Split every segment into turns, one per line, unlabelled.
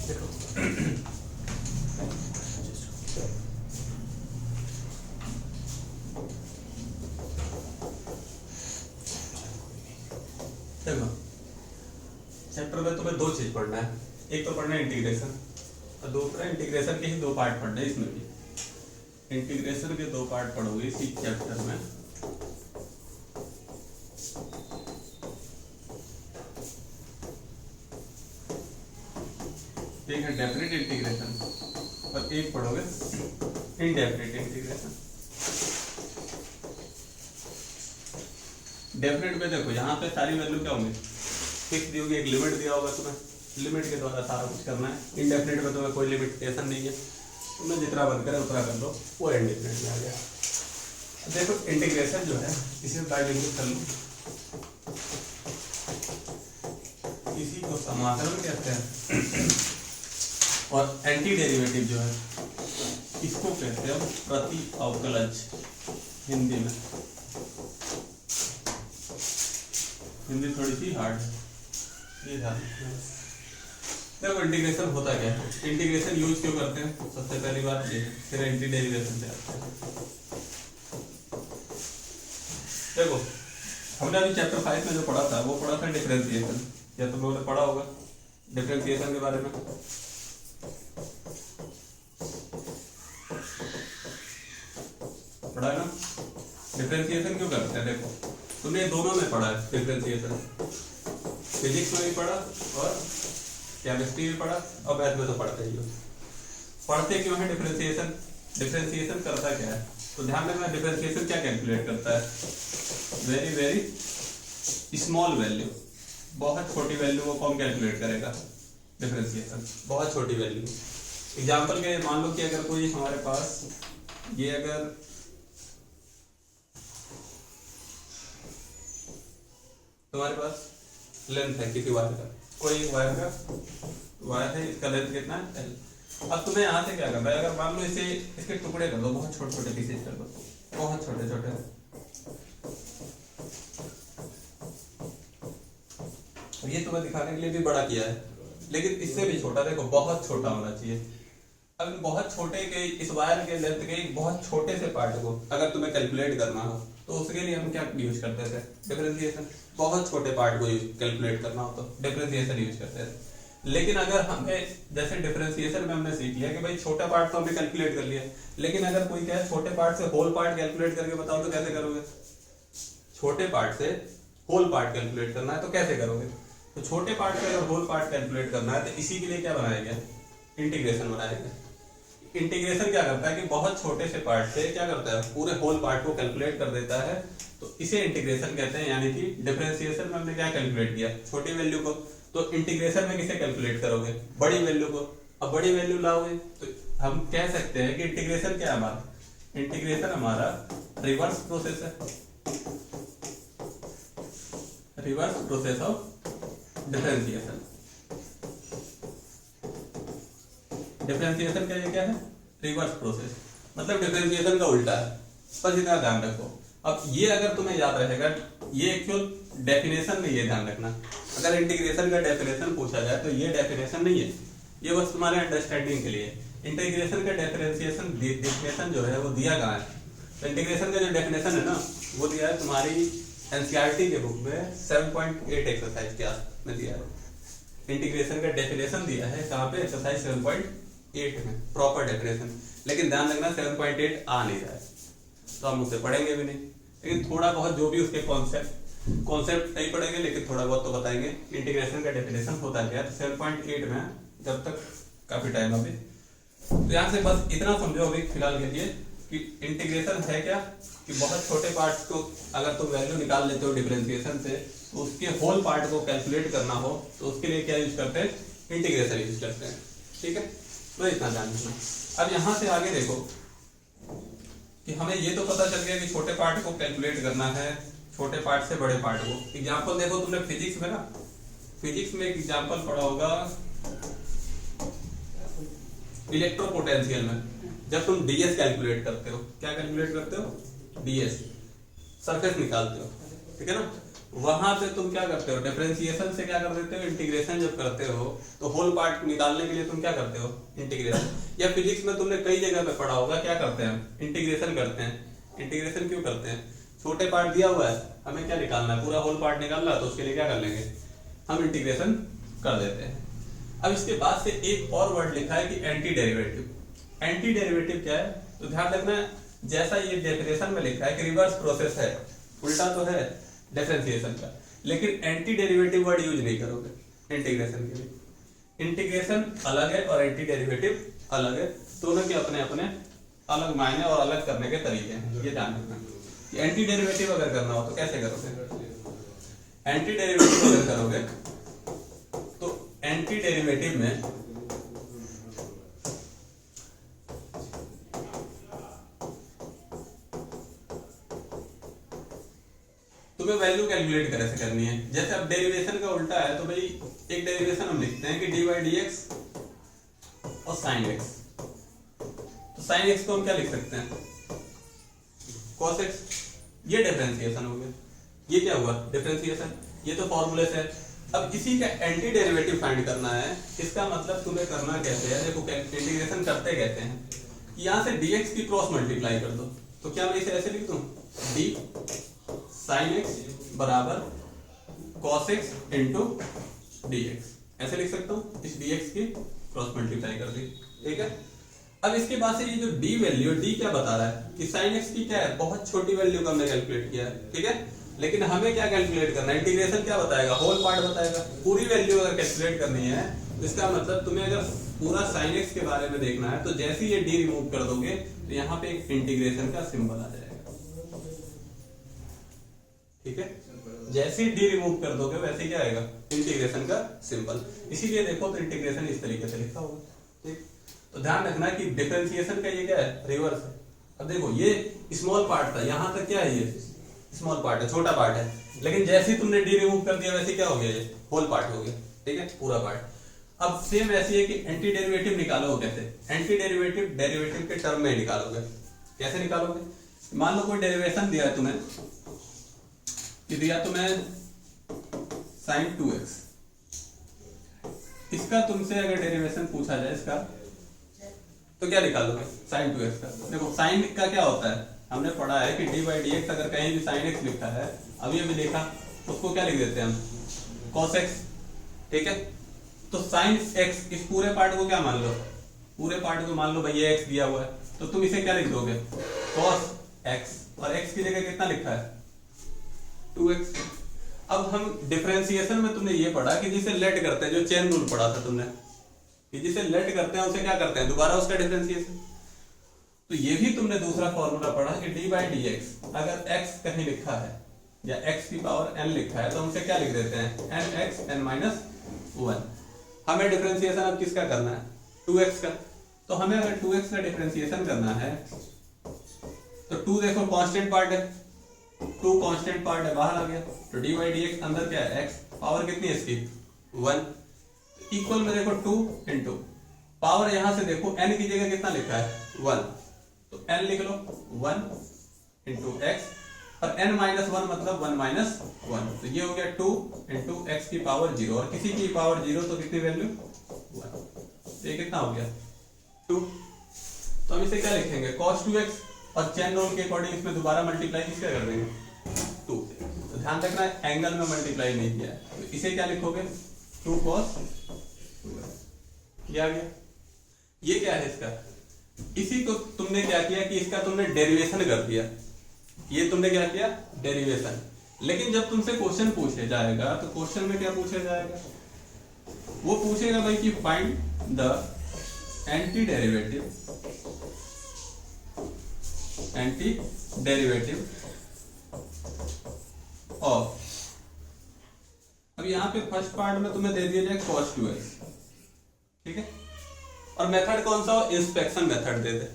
देखो देखो चैप्टर में तुम्हें दो चीज पढ़ना है, एक तो पढ़ना है इंटीग्रेशन और दूसरा इंटीग्रेशन के ही दो पार्ट पढ़ने हैं। इसमें भी इंटीग्रेशन के दो पार्ट पढ़ोगे इसी चैप्टर में। एक है डेफिनेट इंटीग्रेशन और एक पढ़ोगे इनडेफिनेट इंटीग्रेशन। डेफिनेट में देखो यहाँ पे सारी वैल्यू क्या होंगी, फिक्स दी होगी, एक लिमिट दिया होगा तुम्हें, लिमिट के द्वारा सारा कुछ करना है। इनडेफिनेट में तुम्हें कोई लिमिटेशन नहीं है, तुमने जितना बंद करे उतना कर लो, वो इनडेफिनेट में आ गया। देखो इंटीग्रेशन जो है इसे बाइलिंगुअल कर लो, इसी को समाकलन कहते हैं और एंटी डेरिवेटिव जो है इसको कहते हैं प्रति अवकलज हिंदी में। हिंदी थोड़ी सी हार्ड है, ये ध्यान रखना। देखो इंटीग्रेशन होता क्या है, इंटीग्रेशन यूज क्यों करते हैं, सबसे पहली बात ये, फिर एंटी डेरिवेशन से आते हैं। देखो हमने अभी चैप्टर 5 में जो पढ़ा था वो पढ़ा था डिफरेंशिएशन, या तुम लोगों ने पढ़ा होगा डिफरेंशिएशन के बारे में। पढ़ा है ना, डिफरेंशिएशन क्यों करते हैं। देखो तुमने दोनों में पढ़ा है डिफरेंशिएशन, फिजिक्स में भी पढ़ा और केमिस्ट्री में पढ़ा और मैथ में तो पढ़ते ही हो। पढ़ते क्यों है डिफरेंशिएशन, डिफरेंशिएशन करता क्या है, तो ध्यान रखना डिफरेंशिएशन क्या कैलकुलेट करता है, वेरी वेरी स्मॉल वैल्यू, बहुत छोटी वैल्यू को कौन कैलकुलेट करेगा, डिफरेंशिएशन बहुत छोटी वैल्यू। एग्जाम्पल के मान लो कि अगर कोई हमारे पास ये अगर तुम्हारे पास लेंथ है किसी वायर का, कोई वायर का वायर है, इसका लेंथ कितना है L। अब तुम्हें यहाँ से क्या करना है, अगर मान लो इसे इसके टुकड़े कर दो, बहुत छोटे छोटे पीसेज कर दो, बहुत छोटे छोटे। ये तुम्हें दिखाने के लिए भी बड़ा किया है, लेकिन इससे भी छोटा, देखो बहुत छोटा होना चाहिए। अब बहुत छोटे के इस वायर के लेंथ के बहुत छोटे से पार्ट को अगर तुम्हें कैलकुलेट करना हो तो उसके लिए हम क्या यूज करते थे, डिफरेंशिएशन। बहुत छोटे पार्ट को कैलकुलेट करना हो तो डिफरेंशिएशन यूज करते थे। लेकिन अगर हमें जैसे डिफरेंशिएशन में हमने सीख लिया कि भाई छोटा पार्ट तो हमने कैलकुलेट कर लिया, लेकिन अगर कोई कहे छोटे पार्ट से होल पार्ट कैलकुलेट करके बताओ तो कैसे करोगे, छोटे पार्ट से होल पार्ट कैलकुलेट करना है तो कैसे करोगे। तो छोटे पार्ट से अगर होल पार्ट कैलकुलेट करना है तो इसी के लिए क्या बनाया गया, इंटीग्रेशन बनाया गया। इंटीग्रेशन क्या करता है कि बहुत छोटे से पार्ट से क्या करता है, पूरे होल पार्ट को कैलकुलेट कर देता है, तो इसे इंटीग्रेशन कहते हैं। यानी कि डिफरेंशिएशन में हमने क्या कैलकुलेट किया, छोटी वैल्यू को, तो इंटीग्रेशन में किसे कैलकुलेट करोगे, बड़ी वैल्यू को। अब बड़ी वैल्यू लाओगे तो हम कह सकते हैं कि इंटीग्रेशन क्या है हमारा, इंटीग्रेशन हमारा रिवर्स प्रोसेस है, reverse process of differentiation. Differentiation का ये क्या है, रिवर्स प्रोसेस, मतलब डिफरेंशिएशन का उल्टा है, बस इतना ध्यान रखो। अब ये अगर तुम्हें याद रहेगा, ये एक्चुअल डेफिनेशन नहीं है, ध्यान रखना। अगर इंटीग्रेशन का डेफिनेशन पूछा जाए तो ये डेफिनेशन नहीं है, ये बस तुम्हारे अंडरस्टैंडिंग के लिए। इंटीग्रेशन का डेफिनेशन जो है वो दिया कहाँ है, तो इंटीग्रेशन का जो डेफिनेशन है ना वो दिया है तुम्हारी एनसीईआरटी के बुक में 7.8 एक्सरसाइज के में दिया है। इंटीग्रेशन का डेफिनेशन दिया है कहाँ पे, एक्सरसाइज 7.8 में, प्रॉपर डेफिनेशन। लेकिन ध्यान रखना 7.8 आ नहीं रहा है तो हम उसे पढ़ेंगे भी नहीं, लेकिन थोड़ा बहुत जो भी उसके कॉन्सेप्ट नहीं पढ़ेंगे, लेकिन थोड़ा बहुत तो बताएंगे इंटीग्रेशन का डेफिनेशन होता क्या है। तो 7.8 में जब तक काफी टाइम अभी, तो यहाँ से बस इतना समझो अभी फिलहाल के लिए कि इंटीग्रेशन है क्या, कि बहुत छोटे पार्ट्स को अगर तुम वैल्यू निकाल लेते हो डिफरेंशिएशन से, तो उसके होल पार्ट को कैलकुलेट करना हो तो उसके लिए क्या यूज करते हैं, इंटीग्रेशन यूज करते हैं। ठीक है, तो इतना ध्यान रखना। अब यहाँ से आगे देखो कि हमें ये तो पता चल गया कि छोटे पार्ट को कैलकुलेट करना है, छोटे पार्ट से बड़े पार्ट को। एग्जाम्पल देखो तुमने फिजिक्स में ना, फिजिक्स में एक एग्जाम्पल पढ़ा होगा इलेक्ट्रोपोटेंशियल में, जब तुम डीएस कैलकुलेट करते हो, क्या कैलकुलेट करते हो, डीएस, सरफेस निकालते हो, ठीक है ना। वहां पे तुम क्या करते हो, डिफरेंशिएशन से क्या कर देते हो, इंटीग्रेशन जब करते हो तो होल पार्ट निकालने के लिए तुम क्या करते हो, इंटीग्रेशन। या फिजिक्स में तुमने कई जगह पे पढ़ा होगा, क्या करते हैं, इंटीग्रेशन करते हैं। इंटीग्रेशन क्यों करते हैं, छोटे पार्ट दिया हुआ है, हमें क्या निकालना है, पूरा होल पार्ट निकालना है, तो उसके लिए क्या कर लेंगे, हम इंटीग्रेशन कर देते हैं। अब इसके बाद से एक और वर्ड लिखा है कि एंटी डेरिवेटिव। एंटी डेरिवेटिव क्या है, तो ध्यान रखना, जैसा ये डेफिनेशन में लिखा है कि रिवर्स प्रोसेस है, उल्टा तो है डिफरेंशिएशन का, लेकिन एंटी डेरिवेटिव वर्ड यूज नहीं करोगे इंटीग्रेशन के लिए। इंटीग्रेशन अलग है और एंटी डेरिवेटिव अलग है, दोनों के अपने अपने अलग मायने और अलग करने के तरीके हैं, ये ध्यान रखना। एंटी डेरिवेटिव अगर करना हो तो कैसे करोगे, एंटी डेरिवेटिव अगर करोगे तो एंटी डेरिवेटिव में तुम्हें वैल्यू कैलकुलेट कैसे करनी है। जैसे अब डेरिवेशन का उल्टा है तो भाई एक डेरिवेशन हम लिखते हैं कि डी बाई डी एक्स और साइन एक्स। तो साइन एक्स को हम क्या लिख सकते हैं, कॉस एक्स। ये डिफरेंशिएशन हो गया, ये क्या हुआ, डिफरेंशिएशन। ये तो फॉर्मूले से है। अब इसी का एंटी डेरिवेटिव फाइंड करना है। इसका मतलब तुम्हें करना कैसे है, देखो इंटीग्रेशन करते कहते हैं कि यहाँ से dx की क्रॉस मल्टीप्लाई कर दो। तो क्या मैं इसे ऐसे लिख दूं, d sin x बराबर cos x इंटू dx, ऐसे लिख सकता हूँ। इस dx की क्रॉस मल्टीप्लाई कर दी, ठीक है। अब इसके बाद से ये जो d वैल्यू, d क्या बता रहा है कि sin x की क्या है, बहुत छोटी वैल्यू का हमने कैलकुलेट किया है, ठीक है। लेकिन हमें क्या कैलकुलेट करना है, इंटीग्रेशन क्या बताएगा, होल पार्ट बताएगा। पूरी वैल्यू अगर कैलकुलेट करनी है तो इसका मतलब तुम्हें अगर पूरा sin x के बारे में देखना है तो जैसे ये d रिमूव कर दोगे तो यहाँ पे एक इंटीग्रेशन का सिंबल आ जाएगा, ठीक है। जैसे ही d रिमूव कर दोगे वैसे क्या आएगा, इंटीग्रेशन का सिंबल। इसीलिए देखो तो इंटीग्रेशन इस तरीके से लिखा होगा, ठीक। तो ध्यान रखना कि डिफरेंशिएशन का ये क्या है, रिवर्स है। अब देखो ये स्मॉल पार्ट था, यहाँ तक क्या है, ये स्मॉल पार्ट है, छोटा पार्ट है। लेकिन जैसे ही तुमने डी रिमूव कर दिया वैसे क्या हो गया, ये होल पार्ट हो गया, ठीक है, पूरा पार्ट। अब सेम ऐसी है कि एंटी डेरिवेटिव निकालो कैसे, एंटी डेरिवेटिव डेरिवेटिव के टर्म में निकालोगे। कैसे निकालोगे, मान लो कोई डेरिवेशन दिया है तुम्हें, कि दिया तुम्हें sin 2x, इसका तुमसे अगर डेरिवेशन पूछा जाए इसका तो क्या निकालोगे, sin 2x का। देखो साइन का क्या होता है, हमने पढ़ा है कि d बाई डी एक्स, अगर कहीं भी sin x लिखा है, अभी अभी देखा, उसको क्या लिख देते हैं हम, cos x, ठीक है। तो sin x, इस पूरे पार्ट को क्या मान लो, पूरे पार्ट को मान लो भाई ये x दिया हुआ है, तो तुम इसे क्या लिख दोगे, cos x, और x की जगह कितना लिखा है, 2x। अब हम डिफरेंशिएशन में तुमने ये पढ़ा कि जिसे लेट करते हैं, जो चेन रूल पढ़ा था तुमने, कि जिसे लेट करते हैं उसे क्या करते हैं, दोबारा उसका डिफरेंशिएशन। तो ये भी तुमने दूसरा फॉर्मूला पढ़ा कि d बाई डी एक्स, अगर x कहीं लिखा है या x की पावर n लिखा है तो हम उसे क्या लिख देते हैं, nx n माइनस 1। हमें डिफरेंशिएशन अब किसका करना है, 2x का। तो हमें अगर 2x का डिफरेंशिएशन करना है तो 2 देखो कांस्टेंट पार्ट है, 2 कांस्टेंट पार्ट है, बाहर आ गया। तो d बाई डी एक्स अंदर क्या है, x, पावर कितनी है इसकी 1, इक्वल में देखो 2 इंटू पावर, यहां से देखो n की जगह कितना लिखा है 1, तो n लिख लो 1 इंटू एक्स, और n माइनस 1 मतलब 1 माइनस 1, तो ये हो गया 2 इंटू एक्स की पावर 0, और किसी की पावर 0 तो कितनी वैल्यू 1, तो ये कितना हो गया 2। तो हम इसे क्या लिखेंगे, cos 2x, और चेन रूल के अकॉर्डिंग इसमें दोबारा मल्टीप्लाई किसका कर देंगे, 2 से। तो ध्यान रखना एंगल में मल्टीप्लाई नहीं किया है, तो इसे क्या लिखोगे, 2 cos 2x, ये आ गया। ये क्या है इसका, इसी को तुमने क्या किया कि इसका तुमने डेरिवेशन कर दिया, ये तुमने क्या किया, डेरिवेशन। लेकिन जब तुमसे क्वेश्चन पूछे जाएगा तो क्वेश्चन में क्या पूछा जाएगा, वो पूछेगा भाई कि find the anti derivative of, अब यहाँ पे फर्स्ट पार्ट में तुम्हें दे दिया जाए cos 2x, ठीक है, और मेथड कौन सा हो, इंस्पेक्शन मेथड दे दे।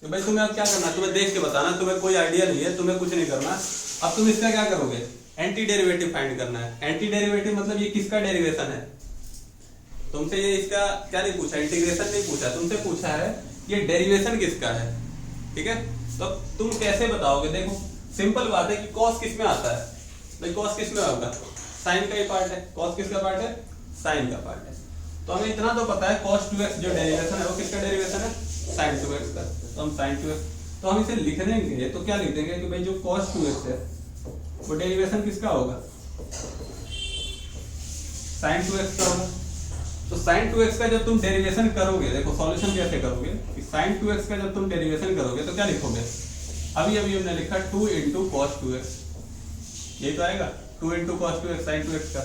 तो भाई तुम्हें अब क्या करना, तुम्हें देख के बताना, तुम्हें कोई आइडिया नहीं है, तुम्हें कुछ नहीं करना। अब तुम इसका क्या करोगे, एंटी डेरिवेटिव फाइंड करना है। एंटी डेरिवेटिव मतलब ये किसका डेरिवेशन है, तुमसे ये इसका क्या नहीं पूछा, इंटीग्रेशन नहीं पूछा, तुमसे पूछा है ये डेरिवेशन किसका है, ठीक है। तो तुम कैसे बताओगे, देखो सिंपल बात है कि कॉस किस में आता है, भाई कॉस किस में होगा, साइन का ही पार्ट है, कॉस किसका पार्ट है, साइन का पार्ट है। तो हमें इतना तो पता है cos 2x जो डेरिवेशन है वो किसका डेरिवेशन है, sin 2x का। तो हम sin 2x, तो हम इसे लिख देंगे तो क्या लिख देंगे कि भाई जो cos 2x है वो डेरिवेशन किसका होगा, sin 2x का होगा। तो sin 2x का जब तुम डेरिवेशन करोगे, देखो सॉल्यूशन कैसे करोगे कि sin 2x का जब तुम डेरिवेशन करोगे तो क्या लिखोगे, अभी अभी हमने लिखा 2 into cos 2x, ये तो आएगा 2 into cos 2x sin 2x का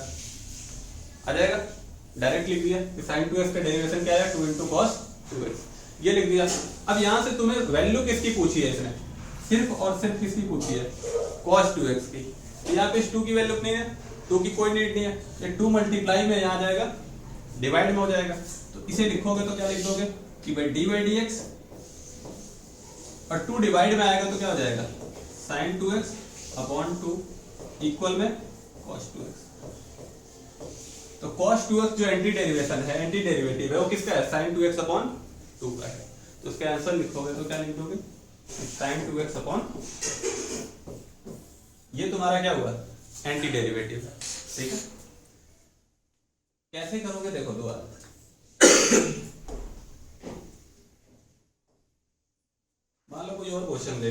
आ जाएगा, डायरेक्ट लिख दिया कि sin 2x का डेरिवेशन क्या है, 2 into cos 2x, ये लिख दिया। अब यहाँ से तुम्हें वैल्यू किसकी पूछी है, इसने सिर्फ और सिर्फ किसकी पूछी है, cos 2x की। तो यहाँ पे इस 2 की वैल्यू नहीं है, 2 की कोई नीड नहीं है, ये 2 मल्टीप्लाई में यहाँ जाएगा डिवाइड में हो जाएगा। तो इसे लिखोगे तो क्या लिख दोगे कि भाई डी बाई डी एक्स, और 2 डिवाइड में आएगा तो क्या हो जाएगा, sin 2x अपॉन 2 इक्वल में cos 2x। तो cos 2x जो एंटी डेरिवेशन है, एंटी डेरिवेटिव है, वो किसका है, sin 2x अपॉन 2 का है। तो उसका आंसर लिखोगे तो क्या लिख दोगे, sin 2x अपॉन, ये तुम्हारा क्या हुआ, एंटी डेरिवेटिव। ठीक है, कैसे करोगे देखो दोबारा, मान लो कोई और क्वेश्चन दे,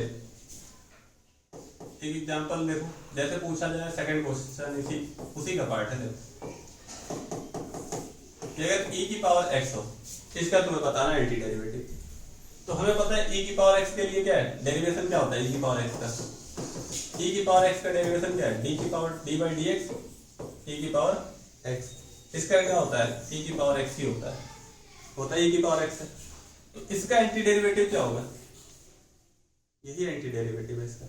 एक एग्जांपल देखो, जैसे पूछा जाए सेकंड क्वेश्चन उसी का पार्ट है। देखो अगर e की पावर x हो, इसका तुम्हें बताना एंटी डेरिवेटिव। तो हमें पता है e की पावर x के लिए क्या है, डेरिवेशन क्या होता है e की पावर x का, e की पावर x का डेरिवेशन क्या है, d की power d by D x e की पावर x। इसका क्या होता है, e की पावर x ही होता है e की पावर x है। तो इसका एंटी डेरिवेटिव क्या होगा, यही एंटी डेरिवेटिव है इसका,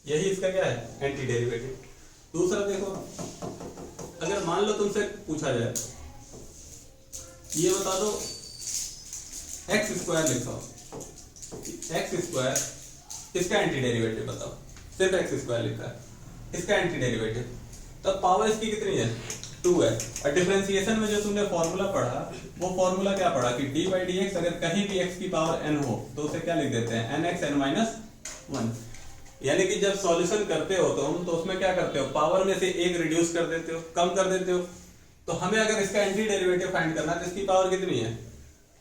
यही इसका क्या है, एंटी डेरिवेटिव। दूसरा देखो, अगर मान लो तुमसे पूछा जाए ये बता दो एक्स स्क्वायर लिखो, एक्स स्क्वायर इसका एंटी डेरिवेटिव बताओ, सिर्फ एक्स स्क्वायर लिखा है, इसका एंटी डेरिवेटिव, तो पावर इसकी कितनी है, 2 है। और डिफरेंशिएशन में जो तुमने फॉर्मूला पढ़ा, वो फॉर्मूला क्या पढ़ा कि डी बाई डी एक्स, अगर कहीं भी एक्स की पावर n हो तो उसे क्या लिख देते हैं, nx n माइनस 1। यानी कि जब सॉल्यूशन करते हो तो उसमें क्या करते हो, पावर में से एक रिड्यूस कर देते हो, कम कर देते हो। तो हमें अगर इसका एंटी डेरिवेटिव फाइंड करना है तो इसकी पावर कितनी है,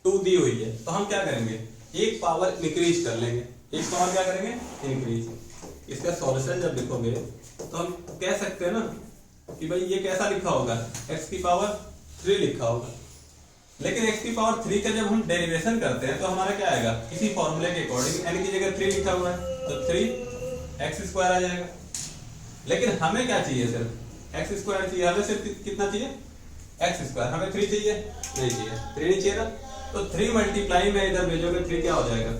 2 दी हुई है, तो हम क्या करेंगे, एक पावर इंक्रीज कर लेंगे, एक पावर क्या करेंगे, इंक्रीज। इसका सॉल्यूशन जब लिखोगे तो हम कह सकते हैं ना कि भाई ये कैसा लिखा होगा, x की पावर 3 लिखा होगा। लेकिन x की पावर 3 का जब हम डेरिवेशन करते हैं तो हमारा क्या आएगा, इसी फॉर्मूले के अकॉर्डिंग, यानी कि जगह 3 लिखा हुआ है तो 3x स्क्वायर आ जाएगा। लेकिन हमें क्या चाहिए, सिर्फ x स्क्वायर चाहिए, हमें सिर्फ कितना चाहिए, x स्क्वायर, हमें 3 चाहिए नहीं चाहिए, 3 नहीं चाहिए ना। तो 3 मल्टीप्लाई में इधर भेजोगे 3 क्या हो जाएगा,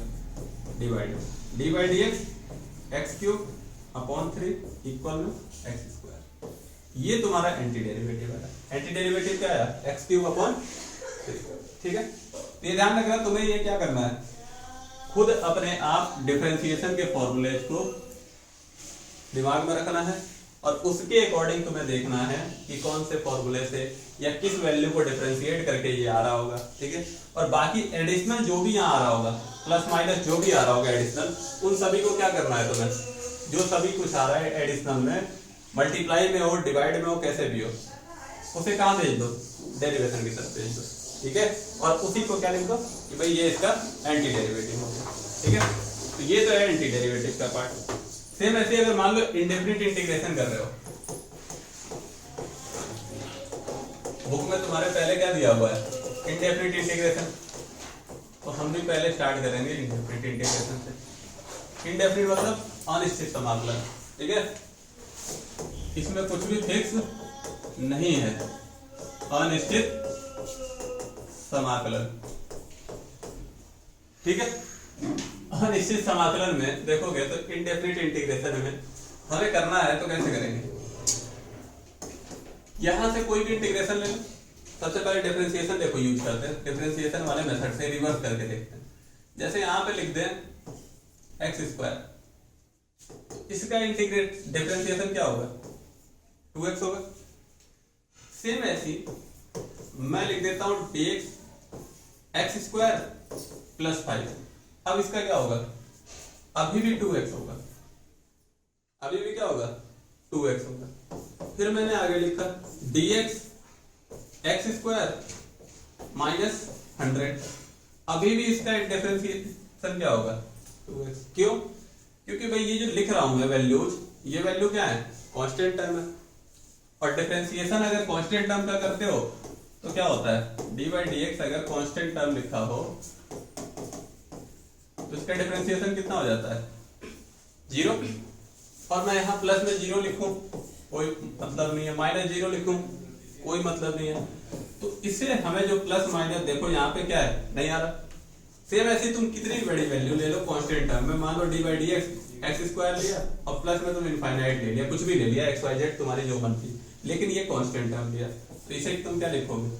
divide D by D x x cube upon 3 equal में एक्स स्क्वायर। ये तुम्हारा एंटी डेरिवेटिव है। एंटी डेरिवेटिव क्या है, एक्स क्यूब अपॉन 3। ठीक है, तो ये ध्यान रखना, तुम्हें ये क्या करना है, खुद अपने आप डिफरेंशिएशन के फॉर्मूले को दिमाग में रखना है और उसके अकॉर्डिंग तुम्हें देखना है कि कौन से फॉर्मूले से या किस वैल्यू को डिफरेंशिएट करके ये आ रहा होगा। ठीक है, और बाकी एडिशनल जो भी यहाँ आ रहा होगा, प्लस माइनस जो भी आ रहा होगा एडिशनल, उन सभी को क्या करना है तुम्हें, जो सभी कुछ आ रहा है एडिशनल में, मल्टीप्लाई में हो, डिवाइड में हो, कैसे भी हो, उसे कहाँ भेज दो, डेरिवेशन की तरफ भेज दो। ठीक है, और उसी को क्या लिख दो कि भाई ये इसका एंटी डेरिवेटिव हो गया। ठीक है, तो ये तो है एंटी डेरिवेटिव का पार्ट। सेम ऐसे अगर मान लो इंडेफिनिट इंटीग्रेशन कर रहे हो, बुक में तुम्हारे पहले क्या दिया हुआ है, इंडेफिनिट इंटीग्रेशन, तो हम भी पहले स्टार्ट करेंगे इंडेफिनिट इंटीग्रेशन से। इंडेफिनिट मतलब अनिश्चित समाकलन। ठीक है, इसमें कुछ भी फिक्स नहीं है, अनिश्चित समाकलन। ठीक है, अनिश्चित समाकलन में देखोगे तो इंडेफिनिट इंटीग्रेशन में हमें करना है तो कैसे करेंगे, यहां से कोई भी इंटीग्रेशन ले लो, सबसे पहले डिफरेंशिएशन देखो यूज करते हैं, डिफरेंशिएशन वाले मेथड से रिवर्स करके देखते हैं। जैसे यहां पे लिख दें एक्स स्क्वायर, इसका इंटीग्रेट डिफरेंशिएशन क्या होगा, 2x होगा। सेम ऐसी मैं लिख देता हूं dx एक्स स्क्वायर प्लस 5। अब इसका क्या होगा, अभी भी 2x होगा, अभी भी क्या होगा 2x होगा। फिर मैंने आगे लिखा dx x स्क्वायर माइनस 100, अभी भी इसका डिफरेंशिएशन क्या होगा 2x। क्यों? क्योंकि भाई ये जो लिख रहा हूं मैं वैल्यूज, ये वैल्यू क्या है कांस्टेंट टर्म है, और डिफरेंशिएशन अगर कांस्टेंट टर्म का करते हो तो क्या होता है dy dx अगर कांस्टेंट टर्म लिखा हो तो इसका डिफरेंशिएशन कितना हो जाता है 0, और मैं यहाँ प्लस में 0 लिखूं कोई मतलब नहीं है, माइनस 0 लिखूं कोई मतलब नहीं है। तो इससे हमें जो प्लस माइनस देखो यहाँ पे क्या है नहीं आ रहा। सेम ऐसे तुम कितनी बड़ी वैल्यू ले लो कांस्टेंट टर्म में, मान लो dy dx x स्क्वायर लिया और प्लस में तुम इनफाइनाइट ले लिया, कुछ भी ले लिया x y z तुम्हारी जो बनती, लेकिन ये कांस्टेंट टर्म लिया, तो इसे तुम क्या लिखोगे,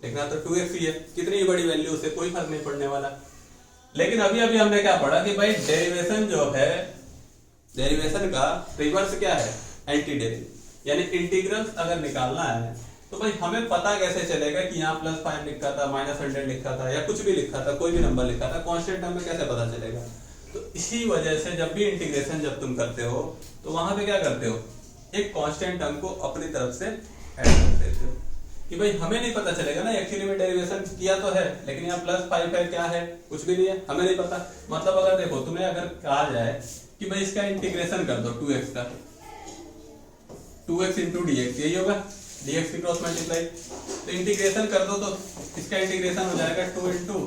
लिखना तो 2x ही है, कितनी बड़ी वैल्यू उससे कोई फर्क नहीं पड़ने वाला। लेकिन अभी अभी हमने क्या पढ़ा कि भाई डेरिवेशन जो है, डेरिवेशन का रिवर्स क्या है एंटी डेरिवेटिव, यानी इंटीग्रल अगर निकालना है तो भाई हमें पता कैसे चलेगा कि यहाँ +5 लिखा था, -100 लिखा था, या कुछ भी लिखा था, कोई भी नंबर लिखा था, कांस्टेंट टर्म में कैसे पता चलेगा। तो इसी वजह से जब भी इंटीग्रेशन जब तुम करते हो तो वहां पे क्या करते हो, एक कांस्टेंट टर्म को अपनी तरफ से ऐड कर देते हो कि भाई हमें नहीं पता चलेगा ना एक्चुअली में डेरिवेशन किया तो है, लेकिन यहाँ +5 है क्या है कुछ भी नहीं है, हमें नहीं पता। मतलब अगर देखो तुम्हें अगर कहा जाए कि भाई इसका इंटीग्रेशन कर दो 2x का, 2x इंटू dx यही होगा, dx की क्रॉस मल्टीप्लाई, तो इंटीग्रेशन कर दो तो इसका इंटीग्रेशन हो जाएगा 2 इंटू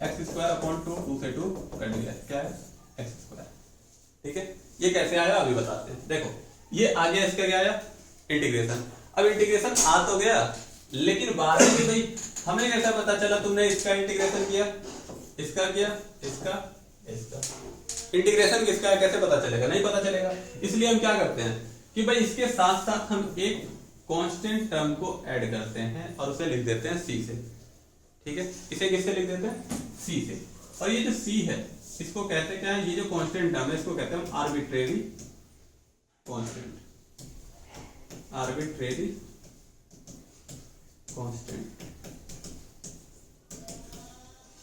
एक्स स्क्वायर अपॉन 2, 2 से 2 कर दिया क्या है एक्स स्क्वायर। ठीक है, ये कैसे आया अभी बताते हैं। देखो ये आ गया, इसका क्या आया इंटीग्रेशन। अब इंटीग्रेशन आ तो गया, लेकिन बाद में भाई हमें कैसा पता चला तुमने इसका इंटीग्रेशन किया, इसका किया, इसका, इसका इंटीग्रेशन किसका है कैसे पता चलेगा, नहीं पता चलेगा। इसलिए हम क्या करते हैं कि भाई इसके साथ साथ हम एक कांस्टेंट टर्म को ऐड करते हैं और उसे लिख देते हैं c से। ठीक है, इसे किससे लिख देते हैं c से, और ये जो c है इसको कहते क्या है, ये जो कांस्टेंट टर्म है इसको कहते हैं आर्बिट्रेरी कांस्टेंट, आर्बिट्रेरी कांस्टेंट।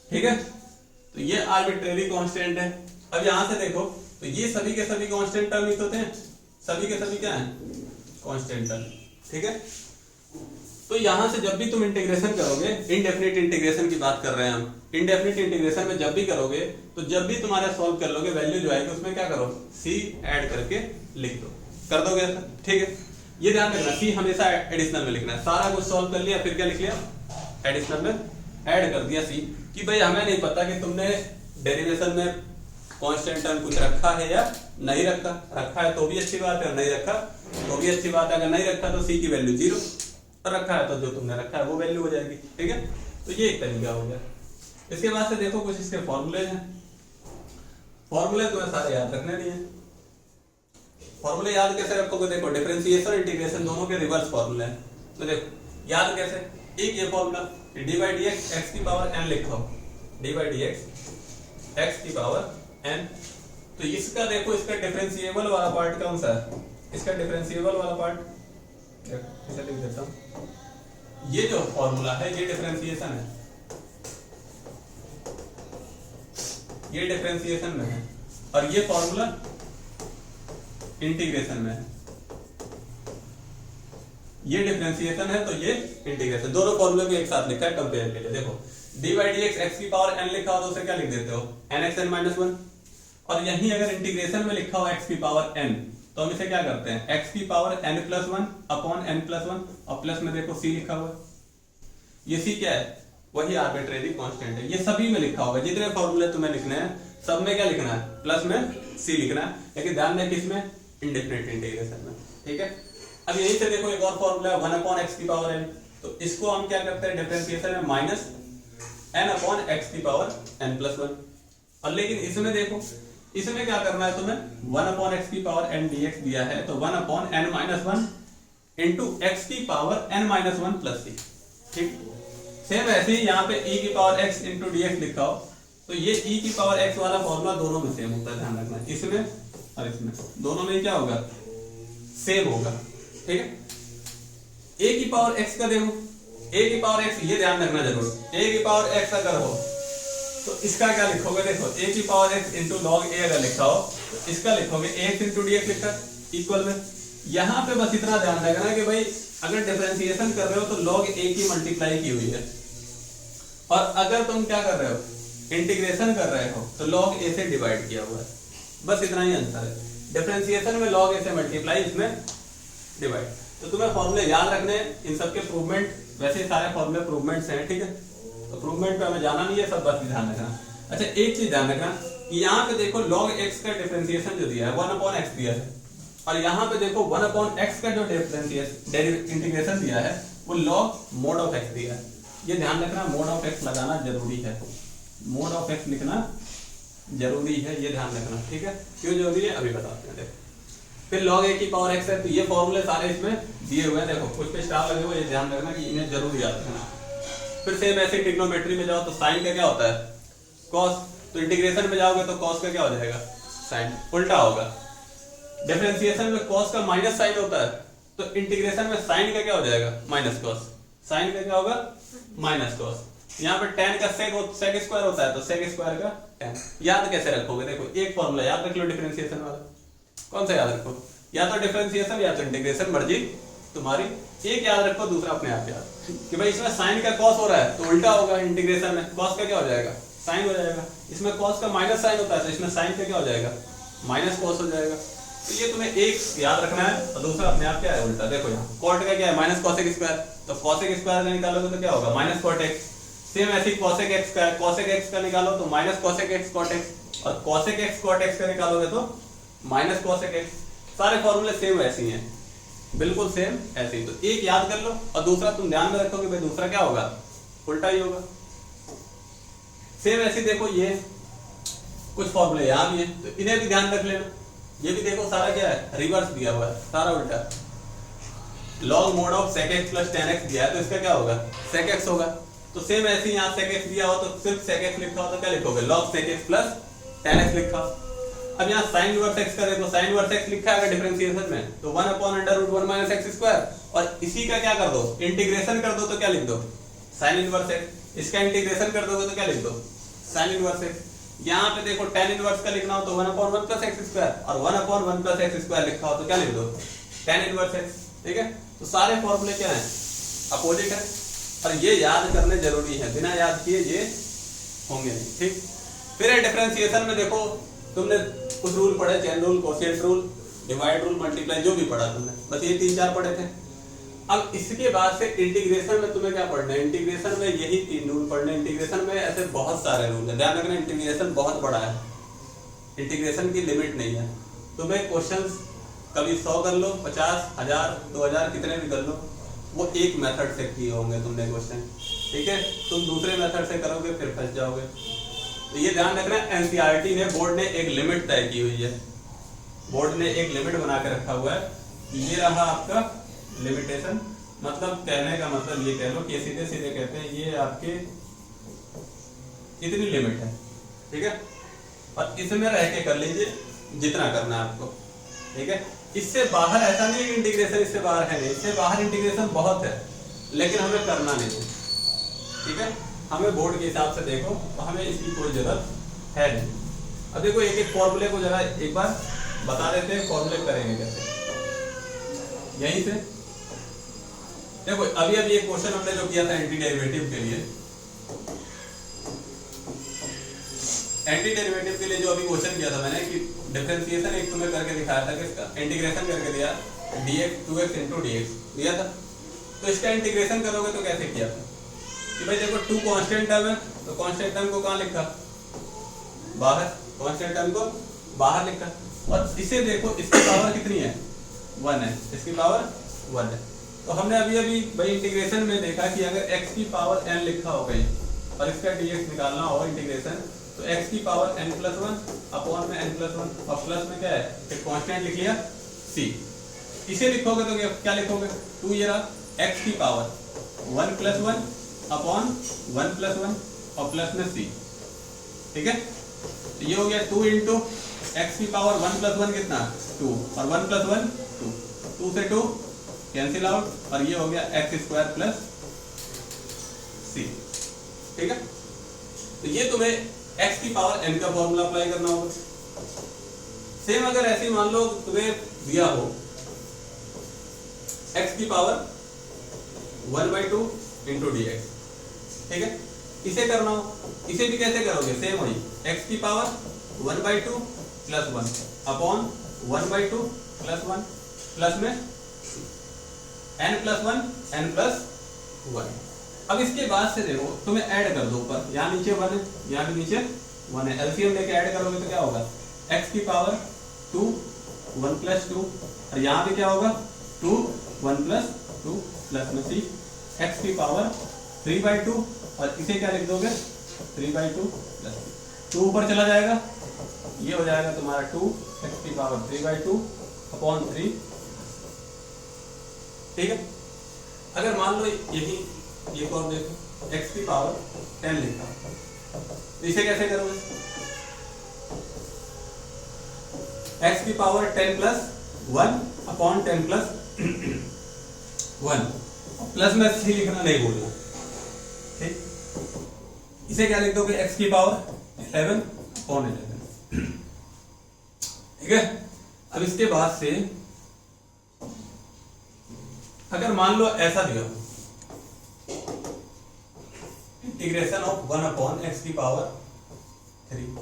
ठीक है, तो ये आर्बिट्रेरी कांस्टेंट है। अब यहां से देखो तो ये सभी के सभी कांस्टेंट टर्म ही होते हैं, सभी के सभी क्या हैं कांस्टेंट टर्म। ठीक है, तो यहां से जब भी तुम इंटीग्रेशन करोगे, इनडेफिनिट इंटीग्रेशन की बात कर रहे हैं हम, इनडेफिनिट इंटीग्रेशन में जब भी करोगे तो जब भी तुम्हारा सॉल्व कर लोगे वैल्यू जो आएगी उसमें क्या करो c ऐड करके लिख दो, कर दोगे ऐसा। ठीक है, ये ध्यान रखना c हमेशा एडिशनल में लिखना है। सारा कुछ सॉल्व कर लिया फिर क्या लिख लिया एडिशनल में ऐड कर दिया c, कि भाई हमें नहीं पता कि तुमने डेरिवेशन में कांस्टेंट टर्म कुछ रखा है या नहीं रखा, रखा है तो भी अच्छी बात है और नहीं रखा तो भी अच्छी बात है। अगर नहीं रखा तो c की वैल्यू 0, और रखा है तो जो तुमने रखा है वो वैल्यू हो जाएगी। ठीक है, तो ये एक तरीका हो गया। इसके बाद से देखो कुछ इसके फॉर्मूले हैं, फॉर्मूले तुम्हें सारे याद रखने नहीं है। फॉर्मूले याद कैसे रखोगे, देखो डिफरेंशिएशन और इंटीग्रेशन दोनों के रिवर्स फॉर्मूले हैं, तो देखो याद कैसे, एक ये फॉर्मूला dy dx x की पावर n लिखा हो, dy dx x की पावर n, तो इसका देखो इसका डिफरेंशिएबल वाला पार्ट कौन सा है, इसका डिफरेंशिएबल वाला पार्ट इसे लिख देता हूं, ये जो फॉर्मूला है ये डिफरेंशिएशन है, ये डिफरेंशिएशन में है, और ये फॉर्मूला इंटीग्रेशन में है। ये डिफरेंशिएशन है तो ये इंटीग्रेशन, दोनों फॉर्मूले को एक साथ लिखा है कंपेयर के लिए। देखो dy dx x की पावर n लिखा हो तो उसे क्या लिख देते हो nxn-1, और यहीं अगर इंटीग्रेशन में लिखा हो x की पावर n तो हम इसे क्या करते हैं x की पावर n+1 अपॉन n+1, और प्लस में देखो c लिखा हुआ है, ये c क्या है वही आर्बिट्रेरी कांस्टेंट है। ये सभी में लिखा होगा, जितने फॉर्मूले तुम्हें लिखने हैं सब में क्या लिखना है प्लस में c लिखना है, लेकिन ध्यान दें किसमें इंडेफिनिट इंटीग्रेशन में। ठीक है, अब यहीं से देखो एक और फॉर्मूला है 1/x की पावर n, तो इसको हम क्या करते हैं डिफरेंशिएशन में माइनस n/x की पावर n+1, और लेकिन इसमें देखो इसमें क्या करना है तुम्हें 1/x की पावर n dx दिया है तो 1/n-1 इंटू x की पावर n-1 प्लस c। ठीक, सेम ऐसे ही यहाँ पे e की पावर x इंटू dx लिखा हो तो ये e की पावर x वाला फॉर्मूला दोनों में सेम होता है, ध्यान रखना इसमें और इसमें दोनों में क्या होगा सेम होगा। ठीक है, a की पावर x का देखो a की पावर x, ये ध्यान रखना जरूर, a की पावर x अगर हो तो इसका क्या लिखोगे, देखो a की power x into log a अगर लिखा हो तो इसका लिखोगे ax इंटू dx लिखा इक्वल में यहाँ पे बस इतना ध्यान रखना कि भाई अगर डिफरेंशिएशन कर रहे हो तो log a की मल्टीप्लाई की हुई है, और अगर तुम क्या कर रहे हो इंटीग्रेशन कर रहे हो तो log a से डिवाइड किया हुआ है, बस इतना ही अंतर है। डिफरेंशिएशन में log a से मल्टीप्लाई, इसमें डिवाइड। तो तुम्हें फॉर्मूले याद रखने, इन सबके प्रूवमेंट, वैसे सारे फॉर्मूले प्रूवमेंट्स हैं, ठीक है, तो प्रूवमेंट पे हमें जाना नहीं है, सब बस ध्यान रखना। अच्छा एक चीज ध्यान रखना कि यहाँ पे देखो log x का डिफरेंशिएशन जो दिया है 1/x दिया है, और यहाँ पे देखो 1/x का जो डिफरेंशिएशन इंटीग्रेशन दिया है वो log mod of x दिया है। ये ध्यान रखना, mod of x लगाना जरूरी है, mod of x लिखना जरूरी है, ये ध्यान रखना, ठीक है। क्यों जरूरी है अभी बताते हैं। देखो फिर log a की पावर x है, तो ये फॉर्मूले सारे इसमें दिए हुए हैं, देखो कुछ पे स्टार लगे हुए, ये ध्यान रखना कि इन्हें जरूर याद रखना। फिर सेम ऐसे ट्रिग्नोमेट्री में जाओ तो साइन का क्या होता है cos, तो इंटीग्रेशन में जाओगे तो cos का क्या हो जाएगा साइन, उल्टा होगा। डिफरेंशिएशन में cos का माइनस साइन होता है, तो इंटीग्रेशन में साइन का क्या हो जाएगा माइनस cos, साइन का क्या होगा माइनस cos। यहाँ पे tan का sec स्क्वायर होता है, तो sec स्क्वायर का tan। याद कैसे रखोगे, देखो एक फॉर्मूला याद रख लो डिफरेंशिएशन वाला, कौन सा याद रखो, या तो डिफरेंशिएशन या तो इंटीग्रेशन, मर्जी तुम्हारी। एक याद रखो, दूसरा अपने आप याद कि भाई इसमें साइन का cos हो रहा है तो उल्टा होगा, इंटीग्रेशन में cos का क्या हो जाएगा साइन हो जाएगा। इसमें cos का माइनस साइन होता है, तो इसमें साइन का क्या हो जाएगा माइनस cos हो जाएगा। तो ये तुम्हें एक याद रखना है, और दूसरा अपने आप क्या है उल्टा। देखो यहाँ cot का क्या है माइनस cosec स्क्वायर, तो cosec स्क्वायर का निकालोगे तो क्या होगा माइनस cot x। सेम ऐसे ही cosec x का है, cosec x का निकालो तो minus cosec x cot x, और cosec x cot x का निकालोगे तो माइनस cosec x। सारे फॉर्मूले सेम ऐसे ही हैं, बिल्कुल सेम ऐसे ही। तो एक याद कर लो, और दूसरा तुम ध्यान में रखोगे भाई दूसरा क्या होगा उल्टा ही होगा। सेम ऐसे देखो ये कुछ फॉर्मूले यहाँ भी है, तो इन्हें भी ध्यान रख लेना। ये भी देखो सारा क्या है रिवर्स दिया हुआ है, सारा उल्टा। log mod of sec x plus tan x दिया है, तो इसका क्या होगा sec x होगा। तो सेम ऐसे ही यहाँ sec x दिया हो तो सिर्फ sec x लिखा हो तो क्या लिखोगे log sec x plus tan x लिखा। अब यहाँ sin इनवर्स x का देखो, sin इनवर्स x लिखा है डिफरेंशिएशन में, तो 1/√1 minus x स्क्वायर, और इसी का क्या कर दो इंटीग्रेशन कर दो तो क्या लिख दो sin इनवर्स x। इसका इंटीग्रेशन कर दोगे तो क्या लिख दो sin इनवर्स x। यहाँ पे देखो tan इनवर्स का लिखना हो तो 1/1 plus x स्क्वायर, और 1/1 plus x स्क्वायर लिखा हो तो क्या लिख दो tan इनवर्स x, ठीक है। तो सारे फॉर्मूले क्या हैं अपोजिट है, और ये याद करने जरूरी है, बिना याद किए ये होंगे नहीं, ठीक। फिर डिफरेंशिएशन में देखो तुमने कुछ रूल पढ़े, chain rule, quotient rule, divide rule, multiply, जो भी पढ़ा तुमने, बस ये 3-4 पढ़े थे। अब इसके बाद से इंटीग्रेशन में तुम्हें क्या पढ़ना है, इंटीग्रेशन में यही 3 रूल पढ़ने। इंटीग्रेशन में ऐसे बहुत सारे रूल है, ध्यान रखना इंटीग्रेशन बहुत बड़ा है, इंटीग्रेशन की लिमिट नहीं है। तुम्हें क्वेश्चंस कभी 100 कर लो, 50, 1000, 2000 कितने भी कर लो, वो एक मेथड से किए होंगे तुमने क्वेश्चन, ठीक है। तुम दूसरे मेथड से करोगे फिर फंस जाओगे। तो ये ध्यान रखना एनसीईआरटी ने, बोर्ड ने एक लिमिट तय की हुई है, बोर्ड ने एक लिमिट बना के रखा हुआ है। ये रहा आपका लिमिटेशन, मतलब कहने का मतलब ये कह लो कि सीधे सीधे कहते हैं ये आपके इतनी लिमिट है, ठीक है, और इसमें रह के कर लीजिए जितना करना है आपको, ठीक है। इससे बाहर ऐसा नहीं है इंटीग्रेशन इससे बाहर है, नहीं, इससे बाहर इंटीग्रेशन बहुत है, लेकिन हमें करना नहीं है, ठीक है। हमें बोर्ड के हिसाब से देखो तो हमें इसकी कोई जरूरत है नहीं। अब देखो एक एक फॉर्मूले को जरा एक बार बता देते हैं, फॉर्मूले करेंगे कैसे। यहीं से देखो अभी अभी एक क्वेश्चन हमने जो किया था एंटी डेरिवेटिव के लिए, एंटी डेरिवेटिव के लिए जो अभी क्वेश्चन किया था मैंने कि डिफरेंशिएशन एक तुम्हें करके दिखाया था, किसका इंटीग्रेशन करके दिया dx 2x into dx दिया था। तो इसका इंटीग्रेशन करोगे तो कैसे किया था कि भाई देखो 2 कांस्टेंट टर्म है, तो कांस्टेंट टर्म को कहाँ लिखा बाहर, कांस्टेंट टर्म को बाहर लिखा, और इसे देखो इसकी पावर कितनी है 1 है, इसकी पावर 1 है। तो हमने अभी अभी भाई इंटीग्रेशन में देखा कि अगर x की पावर n लिखा हो गई और इसका dx निकालना हो इंटीग्रेशन, तो x की पावर n+1 अपॉन में n+1, और प्लस में क्या है एक कांस्टेंट लिख लिया c। इसे लिखोगे तो क्या लिखोगे 2, ये रहा x की पावर 1+1 अपॉन 1+1 और प्लस में c, ठीक है। तो ये हो गया 2 इंटू x की पावर 1+1 कितना 2, और 1+1 2, 2 से 2 कैंसिल आउट, और ये हो गया x स्क्वायर प्लस c, ठीक है। तो ये तुम्हें x की पावर n का फॉर्मूला अप्लाई करना होगा। सेम अगर ऐसे मान लो तुम्हें दिया हो x की पावर 1/2 इंटू डी एक्स। ठीक है, इसे करना हो, इसे भी कैसे करोगे, सेम वही x की power 1/2 plus 1 upon 1/2 plus 1 plus में n प्लस 1 n प्लस 1। अब इसके बाद से देखो तुम्हें ऐड कर दो, ऊपर यहाँ नीचे 1 है, यहाँ भी नीचे 1 है, एलसीएम लेके ऐड करोगे तो क्या होगा, x की पावर 2 1 प्लस 2 और यहाँ भी क्या होगा 2 1 प्लस 2 प्लस में सी x की पावर 3/2 और इसे क्या लिख दोगे 3/2 प्लस 2 ऊपर चला जाएगा, ये हो जाएगा तुम्हारा 2 x की पावर 3/2 अपॉन 3। ठीक है, अगर मान लो यही एक और देखो x की पावर 10 लिखा, तो इसे कैसे करोगे, x की power 10 plus 1 upon 10 plus 1 plus में सी लिखना नहीं भूलना। ठीक, इसे क्या लिख दोगे x की पावर 11 अपॉन 11। ठीक है, अब इसके बाद से अगर मान लो ऐसा दिया इंटीग्रेशन ऑफ 1 अपॉन x की पावर 3।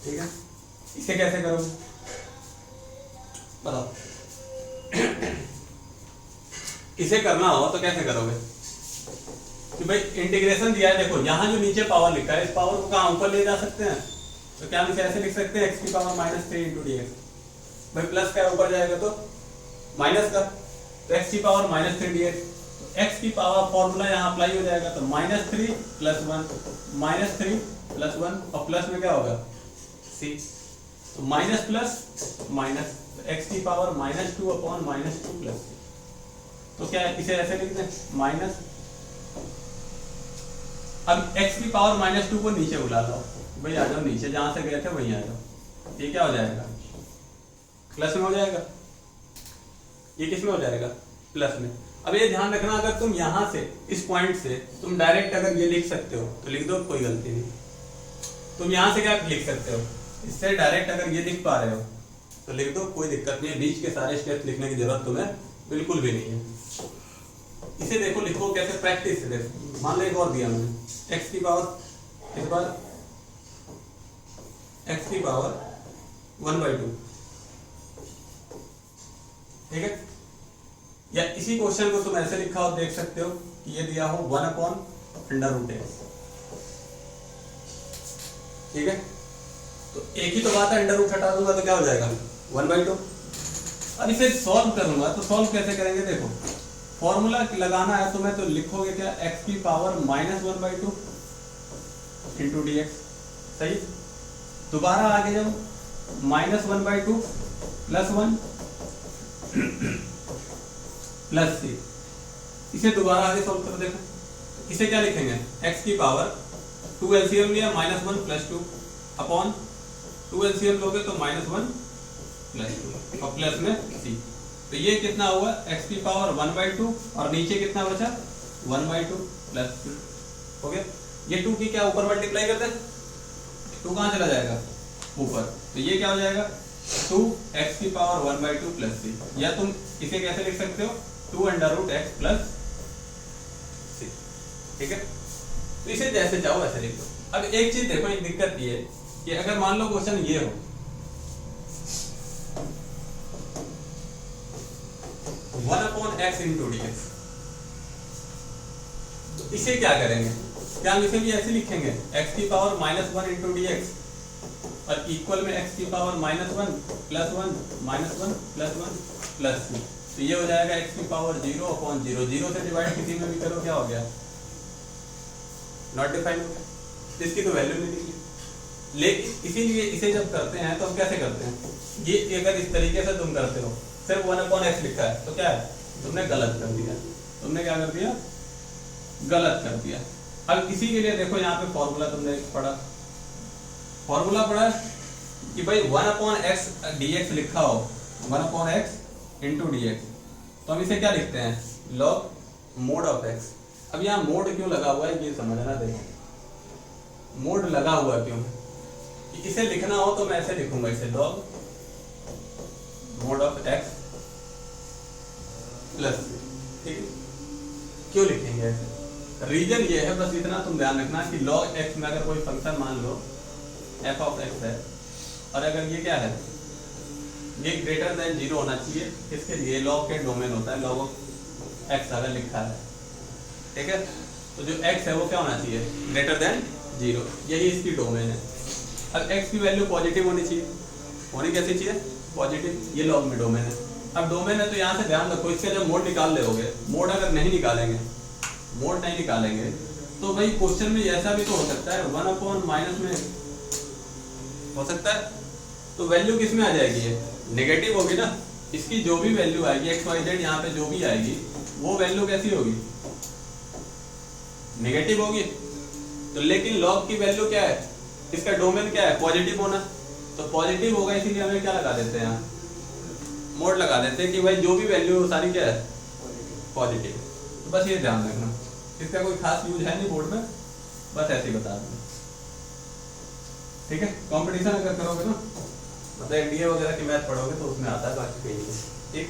ठीक है, इसे कैसे करोगे बताओ, इसे करना हो तो कैसे करोगे कि भाई इंटीग्रेशन दिया है, देखो यहां जो नीचे पावर लिखा है इस पावर को कहां ऊपर ले जा सकते हैं, तो क्या हम इसे ऐसे लिख सकते हैं x की पावर -3 इंटू डी एक्स। भाई प्लस का ऊपर जाएगा तो माइनस का, तो x की पावर -3 डी एक्स, तो x की पावर फॉर्मूला यहाँ अप्लाई हो जाएगा, तो -3 प्लस 1 -3 प्लस 1 और प्लस में क्या होगा c, तो माइनस प्लस माइनस, तो x की पावर -2 अपॉन -2 प्लस c। तो क्या इसे ऐसे लिख दें माइनस, अब x की पावर -2 को नीचे बुला लो, भाई आ जाओ नीचे, जहां से गए थे वहीं आ जाओ, ये क्या हो जाएगा प्लस में हो जाएगा, ये किस में हो जाएगा प्लस में। अब ये ध्यान रखना अगर तुम यहां से इस पॉइंट से तुम डायरेक्ट अगर ये लिख सकते हो तो लिख दो, कोई गलती नहीं। तुम यहां से क्या लिख सकते हो, इससे डायरेक्ट अगर ये लिख पा रहे हो तो लिख दो, कोई दिक्कत नहीं है, बीच के सारे स्टेप्स लिखने की जरूरत तुम्हें बिल्कुल भी नहीं है। इसे देखो लिखो कैसे, प्रैक्टिस से देखो। मान लो एक और दिया मैंने x की पावर, इस बार x की पावर 1/2। ठीक है, या इसी क्वेश्चन को तुम ऐसे लिखा हो, देख सकते हो कि ये दिया हो 1 अपॉन √x। ठीक है, तो एक ही तो बात है, अंडर रूट हटा दूंगा तो क्या हो जाएगा 1/2। अब इसे सॉल्व करूंगा तो सॉल्व कैसे करेंगे, देखो फॉर्मूला लगाना है तुम्हें, तो लिखोगे क्या x की पावर -1/2 इंटू डी एक्स। सही, दोबारा आगे जाओ -1/2 प्लस 1 प्लस c, इसे दोबारा आगे सॉल्व करो। देखो इसे क्या लिखेंगे, x की पावर 2 एलसीएम लिया -1 प्लस 2 अपॉन 2 एलसीएम लोगे तो -1 प्लस 2 और प्लस में c, तो ये कितना हुआ x की पावर 1/2 और नीचे कितना बचा 1/2 प्लस c हो गया। ये 2 की क्या ऊपर मल्टीप्लाई करते, 2 कहाँ चला जाएगा ऊपर, तो ये क्या हो जाएगा 2x की पावर 1/2 प्लस c, या तुम इसे कैसे लिख सकते हो 2√x प्लस c। ठीक है, तो इसे जैसे चाहो वैसे लिख दो। अब एक चीज देखो, एक दिक्कत ये है कि अगर मान लो क्वेश्चन ये हो 1/x इंटू डी एक्स, तो इसे क्या करेंगे, क्या हम इसे भी ऐसे लिखेंगे x की पावर -1 इंटू डी एक्स और इक्वल में x की पावर -1 प्लस 1 -1 प्लस 1 प्लस 2, तो ये हो जाएगा x की पावर 0 अपॉन 0, 0 से डिवाइड किसी में भी करो क्या हो गया नॉट डिफाइंड हो गया, इसकी तो वैल्यू नहीं दिखी। लेकिन इसीलिए इसे जब करते हैं तो हम कैसे करते हैं, ये अगर इस तरीके से तुम करते हो सिर्फ 1/x लिखा है तो क्या है तुमने गलत कर दिया, तुमने क्या कर दिया गलत कर दिया। अब इसी के लिए देखो यहाँ पे फॉर्मूला तुमने पढ़ा, फॉर्मूला पढ़ा कि भाई 1/x dx लिखा हो 1/x इंटू dx, तो हम इसे क्या लिखते हैं लॉग मोड ऑफ x। अब यहाँ मोड क्यों लगा हुआ है ये समझना, देखो मोड लगा हुआ क्यों है, कि इसे लिखना हो तो मैं ऐसे लिखूंगा, इसे log mod of x plus C, ठीक है। क्यों लिखेंगे ऐसे? रीजन ये है, बस इतना तुम ध्यान रखना कि log x में अगर कोई फंक्शन मान लो f ऑफ x है और अगर ये क्या है, ये ग्रेटर देन 0 होना चाहिए, इसके लिए log के डोमेन होता है log ऑफ x अगर लिखा है, ठीक है। तो जो x है वो क्या होना चाहिए, ग्रेटर देन 0, यही इसकी डोमेन है। अब x की वैल्यू पॉजिटिव होनी चाहिए, होनी कैसी चाहिए, पॉजिटिव, ये log में डोमेन है। अब डोमेन है तो यहाँ से ध्यान रखो, इसके जब मोड निकाल लोगे, मोड अगर नहीं निकालेंगे, मोड नहीं निकालेंगे तो भाई क्वेश्चन में ऐसा भी तो हो सकता है 1/- में हो सकता है, तो वैल्यू किस में आ जाएगी, ये नेगेटिव होगी ना। इसकी जो भी वैल्यू आएगी x y z यहाँ पे जो भी आएगी वो वैल्यू कैसी होगी, नेगेटिव होगी। तो लेकिन log की वैल्यू क्या है, इसका डोमेन क्या है, पॉजिटिव होना, तो पॉजिटिव होगा, इसीलिए हमें क्या लगा देते हैं यहाँ, मोड लगा देते हैं कि भाई जो भी वैल्यू सारी क्या है, पॉजिटिव। तो बस ये ध्यान रखना, इसका कोई खास यूज है नहीं बोर्ड में, बस ऐसे ही बता दें, ठीक है। कंपटीशन अगर करोगे ना, मतलब एनडीए वगैरह की मैथ पढ़ोगे तो उसमें आता है, बाकी कहीं नहीं, ठीक।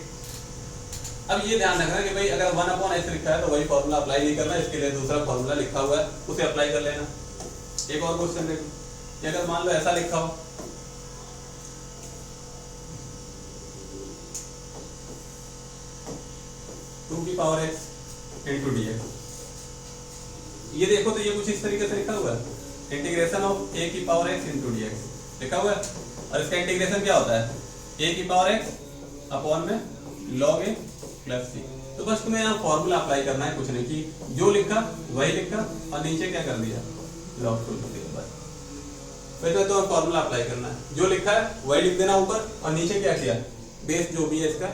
अब ये ध्यान रखना कि भाई अगर 1/s लिखा है तो वही फॉर्मूला अप्लाई नहीं करना, इसके लिए दूसरा फॉर्मूला लिखा हुआ है उसे अप्लाई कर लेना। एक और क्वेश्चन देखो, कि अगर मान लो ऐसा लिखा हो, टू की power x into D x, ये देखो तो ये कुछ इस तरीके से लिखा हुआ है, इंटीग्रेशन ऑफ a की power x into D x लिखा हुआ है, और इसका इंटीग्रेशन क्या होता है, a की पावर x अपॉन में log a प्लस सी। तो बस तुम्हें यहाँ फॉर्मूला अप्लाई करना है, कुछ नहीं, कि जो लिखा वही लिखा और नीचे क्या कर दिया, log 2 लिख दिया, बस। फिर तो फॉर्मूला अप्लाई करना है, जो लिखा है वही लिख देना ऊपर, और नीचे क्या किया, बेस जो भी है इसका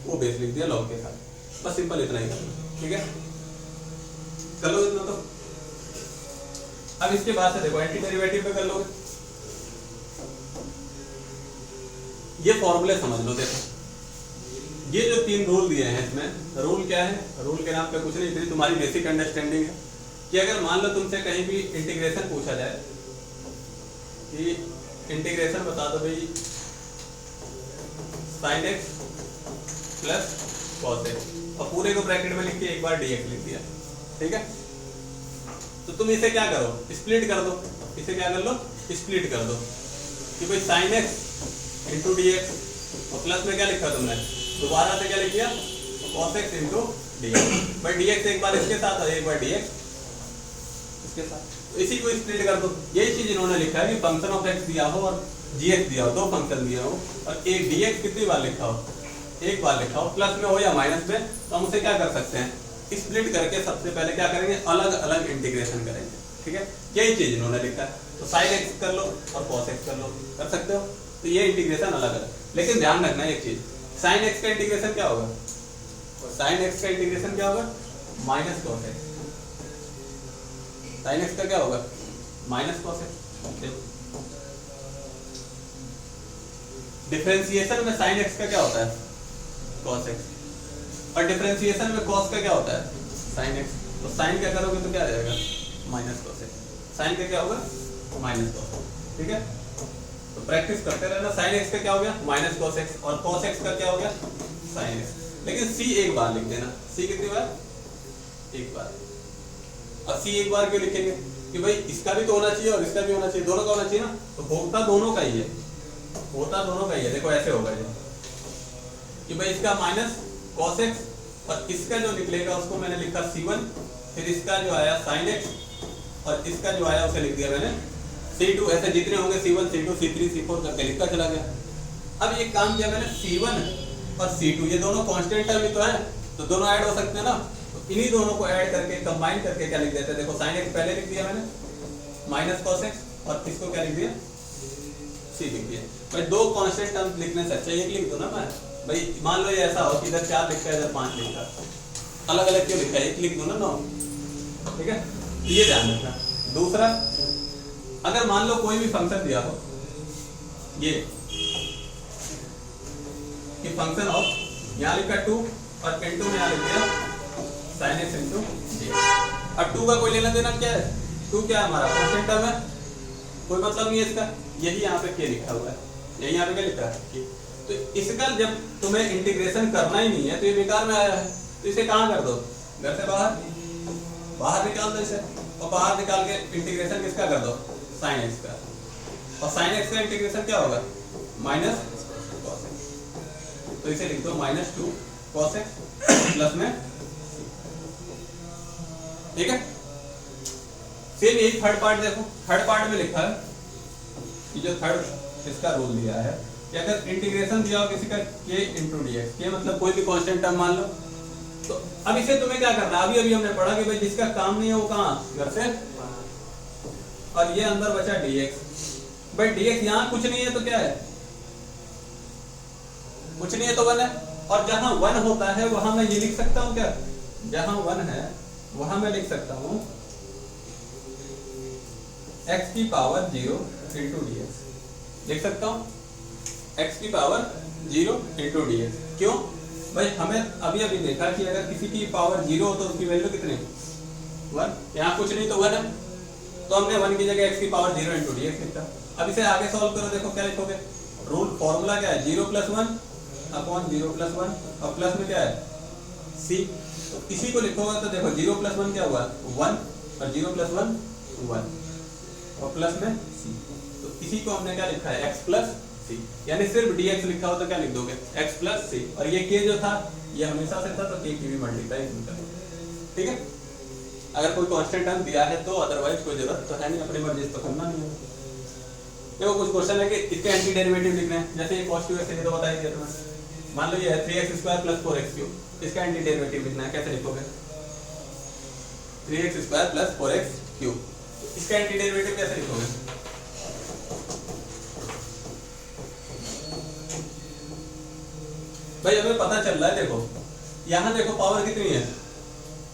वो बेस लिख दिया log के साथ, बस सिंपल इतना ही करना, ठीक है। कर लो इतना तो। अब इसके बाद से देखो एंटी डेरिवेटिव पे कर लोगे, ये फॉर्मूले समझ लो। देखो ये जो 3 रूल दिए हैं इसमें, रूल क्या है, रूल के नाम पे कुछ नहीं, इतनी तुम्हारी बेसिक अंडरस्टैंडिंग है कि अगर मान लो तुमसे कहीं भी इंटीग्रेशन पूछा जाए कि इंटीग्रेशन बता दो भाई sin x plus cos x, और पूरे को ब्रैकेट में लिख के एक बार dx लिख दिया, ठीक है। तो तुम इसे क्या करो, स्प्लिट कर दो, इसे क्या कर लो, स्प्लिट कर दो, कि भाई sin x into D x, और प्लस में क्या लिखा तुमने, दोबारा से क्या लिख दिया, cos x into D x, भाई डी एक्स एक बार इसके साथ और एक बार डी एक्स इसके साथ, तो इसी को स्प्लिट कर दो। यही चीज इन्होंने लिखा है कि फंक्शन ऑफ x दिया हो और gx दिया हो, दो फंक्शन दिया हो, और एक dx कितनी बार लिखा हो, एक बार लिखा हो, प्लस में हो या माइनस में, तो हम उसे क्या कर सकते हैं, स्प्लिट करके सबसे पहले क्या करेंगे, अलग अलग इंटीग्रेशन करेंगे, ठीक है। यही चीज इन्होंने लिखा है, तो sin x कर लो और cos x कर लो, कर सकते हो। तो ये इंटीग्रेशन अलग अलग, लेकिन ध्यान रखना एक चीज, sin x का इंटीग्रेशन क्या होगा, sin x का इंटीग्रेशन क्या होगा, minus cos x, sin x का क्या होगा, माइनस cos x। डिफरेंशिएशन में sin x का क्या होता है, cos x, और डिफरेंशिएशन में cos का क्या होता है, sin x। तो sin क्या करोगे तो क्या आ जाएगा, माइनस cos x, sin का क्या होगा, माइनस cos x, ठीक है। तो प्रैक्टिस करते रहना, sin x का क्या हो गया, माइनस cos x, और cos x का क्या हो गया, sin x। लेकिन c एक बार लिख देना, c कितनी बार, एक बार। अब c एक बार क्यों लिखेंगे, कि भाई इसका भी तो होना चाहिए और इसका भी होना चाहिए, दोनों का होना चाहिए ना, तो होता दोनों का ही है, होता दोनों का ही है। देखो ऐसे होगा ये, कि भाई इसका माइनस cos x, और इसका जो निकलेगा उसको मैंने लिखा c1, फिर इसका जो आया sin x, और इसका जो आया उसे लिख दिया मैंने c2, ऐसे जितने होंगे c1 c2 c3 c4 करके लिखा चला गया। अब ये काम किया मैंने, c1 और c2 ये दोनों कांस्टेंट टर्म ही तो है, तो दोनों ऐड हो सकते हैं ना, तो इन्हीं दोनों को ऐड करके कंबाइन करके क्या लिख देते हैं, देखो sin x पहले लिख दिया मैंने, माइनस cos x, और इसको क्या लिख दिया, c लिख दिया। भाई दो कांस्टेंट टर्म लिखने से अच्छा एक लिख दो ना। मैं भाई मान लो ये ऐसा हो कि इधर 4 लिखा है, इधर 5 लिखा है, अलग अलग क्यों लिखा है, एक लिख दो ना 9, ठीक है। ये ध्यान रखना। दूसरा, अगर मान लो कोई भी फंक्शन दिया हो, ये कि फंक्शन ऑफ, यहाँ लिखा 2 और इनटू में यहाँ लिख दिया sin x इंटू डी। अब 2 का कोई लेना देना क्या है, 2 क्या है हमारा कांस्टेंट टर्म है, कोई मतलब नहीं है इसका, यही यहाँ पे k लिखा हुआ है, यही यहाँ पे क्या लिखा है, तो इसका जब तुम्हें इंटीग्रेशन करना ही नहीं है तो ये बेकार में आया है, तो इसे कहाँ कर दो, घर से बाहर निकाल दो इसे, और बाहर निकाल के इंटीग्रेशन किसका कर दो, साइन एक्स का, और साइन एक्स का इंटीग्रेशन क्या होगा, माइनस कॉस एक्स, तो इसे लिख दो -2 कॉस एक्स प्लस में, ठीक है। सेम यही थर्ड पार्ट देखो, थर्ड पार्ट में लिखा है कि जो थर्ड इसका रूल दिया है कि अगर इंटीग्रेशन दिया हो किसी का k इंटू डी एक्स, के मतलब कोई भी कांस्टेंट टर्म मान लो, तो अब इसे तुम्हें क्या करना है, अभी हमने पढ़ा कि भाई जिसका काम नहीं है वो कहाँ, घर से, और ये अंदर बचा dx, भाई dx यहाँ कुछ नहीं है तो क्या है, कुछ नहीं है तो 1 है, और जहां 1 होता है वहां मैं ये लिख सकता हूँ क्या, जहां 1 है वहां मैं लिख सकता हूँ x की पावर 0 इंटू डी एक्स, लिख सकता हूँ x की पावर 0 इंटू डी एक्स। क्यों भाई, हमें अभी अभी देखा कि अगर किसी की पावर 0 हो तो उसकी वैल्यू कितनी, 1, यहाँ कुछ नहीं तो 1 है, तो हमने 1 की जगह x की पावर 0 इंटू डी एक्स लिखा। अब इसे आगे सॉल्व करो, देखो क्या लिखोगे, रूल फॉर्मूला क्या है, 0 + 1 अपॉन 0 + 1, और प्लस में क्या है c, तो इसी को लिखोगे तो देखो 0 + 1 क्या हुआ 1, और 0 + 1 1, और प्लस में c, तो इसी को हमने क्या लिखा है x + c, यानी सिर्फ dx लिखा हो तो क्या लिख दोगे x + c, और ये k जो था ये हमेशा से था तो k की भी मल्टीप्लाई इसमें करो, ठीक है। अगर कोई कांस्टेंट टर्म दिया है तो, अदरवाइज कोई जरूरत तो है नहीं, अपनी मर्जी से तो करना नहीं है। देखो कुछ क्वेश्चन है कि इसके एंटी डेरिवेटिव लिखने हैं, जैसे ये cos 2x है तो बता ही दिया तुम्हें, मान लो ये है 3x² + 4x3, इसका एंटी डेरिवेटिव लिखना है, कैसे लिखोगे 3x² + 4x3, इसका एंटी डेरिवेटिव कैसे लिखोगे, भाई हमें पता चल रहा है, देखो यहाँ देखो पावर कितनी है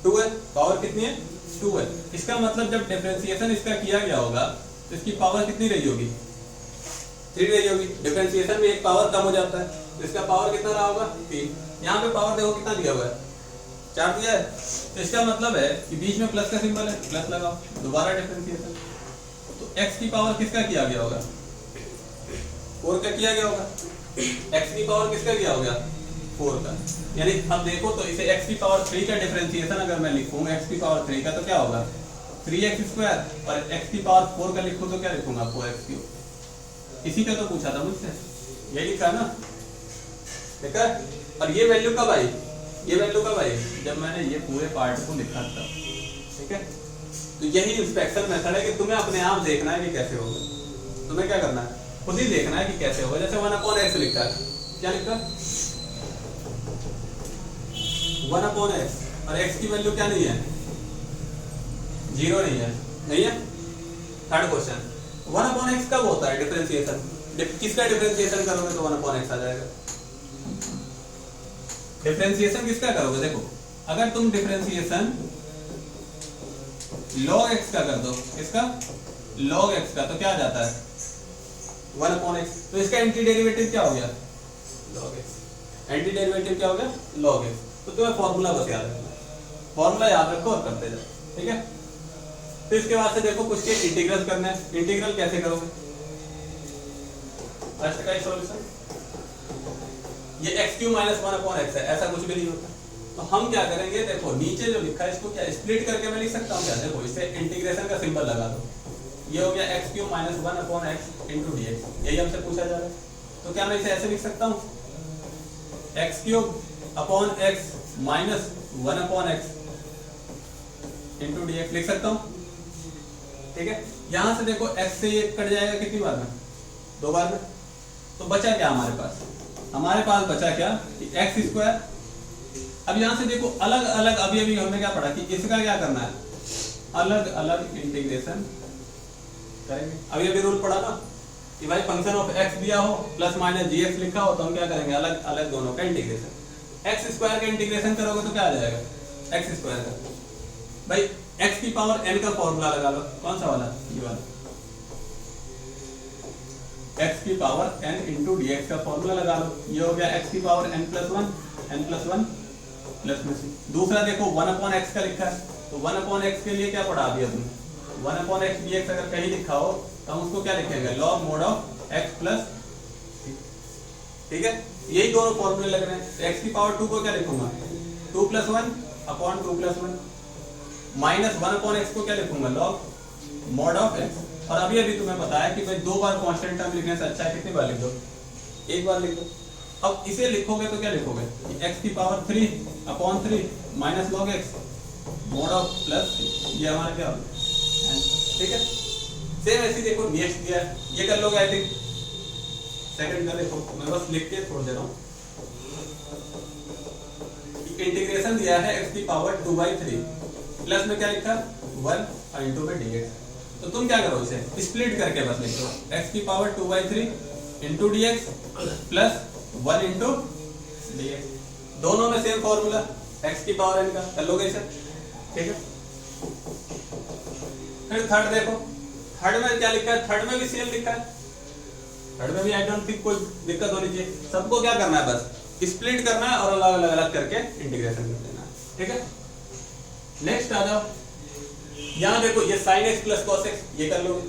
2 है, पावर कितनी है 2 है, इसका मतलब जब डिफरेंशिएशन इसका किया गया होगा तो इसकी पावर कितनी रही होगी 3 रही होगी, डिफरेंशिएशन में एक पावर कम हो जाता है तो इसका पावर कितना रहा होगा 3, यहाँ पे पावर देखो कितना दिया हुआ है 4 दिया है, तो इसका मतलब है कि बीच में प्लस का सिंबल है, प्लस लगाओ, दोबारा डिफरेंशिएशन, तो x की पावर किसका किया गया होगा 4 का किया गया होगा, x की पावर किसका किया होगा 4 का, यानी अब देखो तो इसे x की पावर 3 का डिफरेंशिएशन अगर मैं लिखूं x की पावर 3 का तो क्या होगा 3x², और x की पावर 4 का लिखूं तो क्या लिखूंगा 4x3, इसी का तो पूछा था मुझसे, यही लिखा ना, ठीक है। और ये वैल्यू कब आई, ये वैल्यू कब आई, जब मैंने ये पूरे पार्ट को लिखा था, ठीक है। तो यही इंस्पेक्शन मेथड है कि तुम्हें अपने आप देखना है कि कैसे होगा, तुम्हें क्या करना है खुद ही देखना है कि कैसे होगा। जैसे 1/x लिखा है, क्या लिखा 1/x, और x की वैल्यू क्या नहीं है 0 नहीं है, नहीं है। थर्ड क्वेश्चन 1/x कब होता है डिफरेंशिएशन, किसका डिफरेंशिएशन करोगे तो 1/x आ जाएगा, डिफरेंशिएशन किसका करोगे, देखो अगर तुम डिफरेंशिएशन log x का कर दो, किसका log x का, तो क्या आ जाता है 1/x, तो इसका एंटी डेरिवेटिव क्या हो गया log x, एंटी डेरिवेटिव क्या हो गया log x, तो तुम्हें फॉर्मूला बस याद रखना, फॉर्मूला याद रखो और करते जाओ, ठीक है। तो इसके बाद से देखो कुछ के इंटीग्रल करना है, इंटीग्रल कैसे करोगे, फर्स्ट का ही सॉल्यूशन, ये x³ - 1/x है, ऐसा कुछ भी नहीं होता, तो हम क्या करेंगे, देखो नीचे जो लिखा है इसको क्या स्प्लिट करके मैं लिख सकता हूँ क्या, देखो इसे इंटीग्रेशन का सिंबल लगा दो, ये हो गया x³ - 1/x into D x, यही हमसे पूछा जा रहा है, तो क्या मैं इसे ऐसे लिख सकता हूँ x³ - 1/x into D x लिख सकता हूँ, ठीक है। यहां से देखो x से ये कट जाएगा कितनी बार में 2 बार में, तो बचा क्या हमारे पास, हमारे पास बचा क्या कि x², अब यहां से देखो अलग अलग, अभी अभी हमने क्या पढ़ा कि इसका क्या करना है अलग अलग इंटीग्रेशन करेंगे, अभी अभी रूल पढ़ा ना कि भाई फंक्शन ऑफ x दिया हो प्लस माइनस gx लिखा हो तो हम क्या करेंगे अलग अलग दोनों का इंटीग्रेशन, x² का इंटीग्रेशन करोगे तो क्या आ जाएगा x² का, भाई x की पावर n का फॉर्मूला लगा लो, कौन सा वाला ये वाला, x की पावर n इंटू dx का फॉर्मूला लगा लो, ये हो गया x की पावर n+1 प्लस में c। दूसरा देखो 1/x का लिखा है, तो 1/x के लिए क्या पढ़ा दिया तुमने 1/x dx अगर कहीं लिखा हो तो हम उसको क्या लिखेंगे log mod of x plus c, ठीक है, यही दोनों फॉर्मूले लग रहे हैं। एक्स की पावर 2 को क्या लिखूंगा, 2 + 1 अपॉन 2 + 1 माइनस 1 अपॉन एक्स को क्या लिखूंगा, लॉग मॉड ऑफ एक्स। और अभी अभी तुम्हें बताया कि भाई 2 बार कांस्टेंट टर्म लिखने से अच्छा है कितनी बार लिख दो, एक बार लिख दो। अब इसे लिखोगे तो क्या लिखोगे, एक्स की power 3 upon 3 minus log x mod of plus, ये हमारा क्या होगा, ठीक है। सेम ऐसे देखो नेक्स्ट दिया है, ये कर लोगे आई थिंक, सेकंड का देखो मैं बस लिख के छोड़ दे रहा हूँ। इंटीग्रेशन दिया है x की पावर 2/3 प्लस में क्या लिखा 1 इंटू में dx। तो तुम क्या करो, इसे स्प्लिट करके बस लिख दो, x की power 2/3 into dx plus 1 into dx। दोनों में सेम फॉर्मूला x की पावर n का, कर लोगे इसे, ठीक है। फिर थर्ड देखो, थर्ड में क्या लिखा है, थर्ड में भी सेम लिखा है, थर्ड में भी आई डोंट थिंक कोई दिक्कत होनी चाहिए। सबको क्या करना है, बस स्प्लिट करना है और अलग अलग अलग करके इंटीग्रेशन कर देना है, ठीक है। नेक्स्ट आ जाओ, यहाँ देखो ये sin x plus cos x, ये कर लोगे,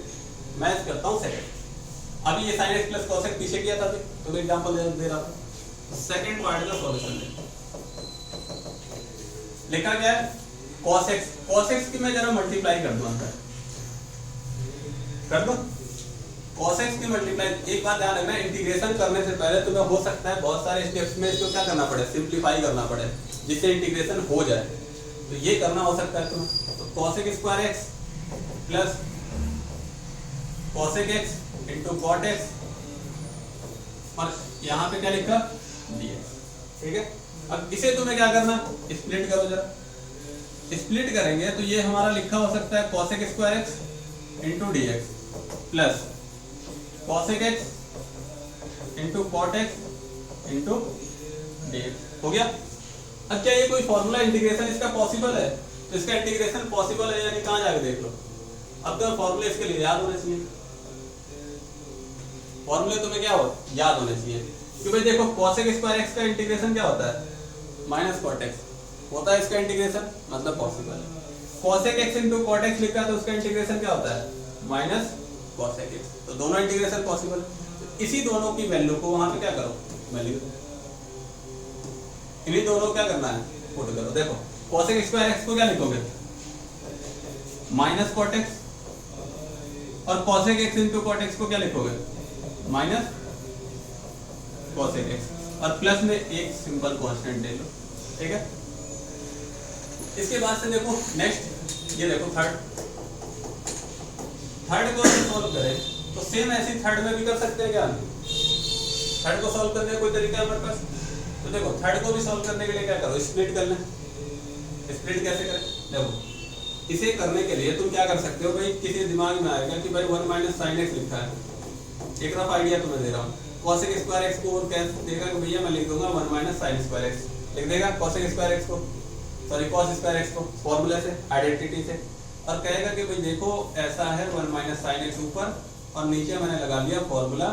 मैं करता हूँ सेकंड। अभी ये sin x plus cos x पीछे किया था, तो एग्जांपल दे रहा था। सेकंड पार्ट का सॉल्यूशन लिखा क्या है, cos x की मैं जरा मल्टीप्लाई कर दूं, अंदर कर दो cos x की मल्टीप्लाई। एक बात ध्यान रखना, इंटीग्रेशन करने से पहले तुम्हें हो सकता है बहुत सारे स्टेप्स में इसको क्या करना पड़े, सिंप्लीफाई करना पड़े, जिससे इंटीग्रेशन हो जाए। तो ये करना हो सकता है तुम्हें, तो cos x² plus cos x into cot x और यहाँ पे क्या लिखा dx, ठीक है। अब इसे तुम्हें क्या करना, स्प्लिट करो जरा। स्प्लिट करेंगे तो ये हमारा लिखा हो सकता है cos x² into dx plus cos x into cot x into dx हो गया। अब क्या ये कोई फॉर्मूला इंटीग्रेशन इसका पॉसिबल है, तो इसका इंटीग्रेशन पॉसिबल है यानी कहाँ जाके देख लो। अब तो फॉर्मूले इसके लिए याद होने चाहिए, फॉर्मूले तुम्हें क्या हो याद होने चाहिए, कि भाई देखो cos x² का इंटीग्रेशन क्या होता है, माइनस cot x होता है, इसका इंटीग्रेशन मतलब पॉसिबल है। cos x into cot x लिखा है तो उसका इंटीग्रेशन क्या होता है, माइनस cos x, तो दोनों इंटीग्रेशन पॉसिबल। इसी दोनों की वैल्यू को वहां पे क्या करो, वैल्यू इन्हीं दोनों क्या करना है, पुट करो। देखो cos x² को क्या लिखोगे, माइनस cot x, और cos x into cot x को क्या लिखोगे, माइनस cos x, और प्लस में एक सिंपल कांस्टेंट ले लो, ठीक है। इसके बाद से देखो नेक्स्ट, ये देखो थर्ड को सॉल्व करें तो सेम ऐसी थर्ड में भी कर सकते हैं क्या, थर्ड को सॉल्व करने का कोई तरीका है हमारे पास। तो देखो थर्ड को भी सॉल्व करने के लिए क्या करो, स्प्लिट कर लें। स्प्लिट कैसे करें, देखो इसे करने के लिए तुम क्या कर सकते हो, भाई किसी दिमाग में आएगा कि भाई 1 माइनस sin x लिखा है, एक रफ आइडिया तुम्हें दे रहा हूँ। cos x² को और कैसे देगा कि भैया मैं लिख दूंगा 1 माइनस sin² x, लिख देगा cos x² को, सॉरी cos² x को फॉर्मूला से, आइडेंटिटी से, और कहेगा कि भाई देखो ऐसा है 1 माइनस sin x ऊपर, और नीचे मैंने लगा लिया formula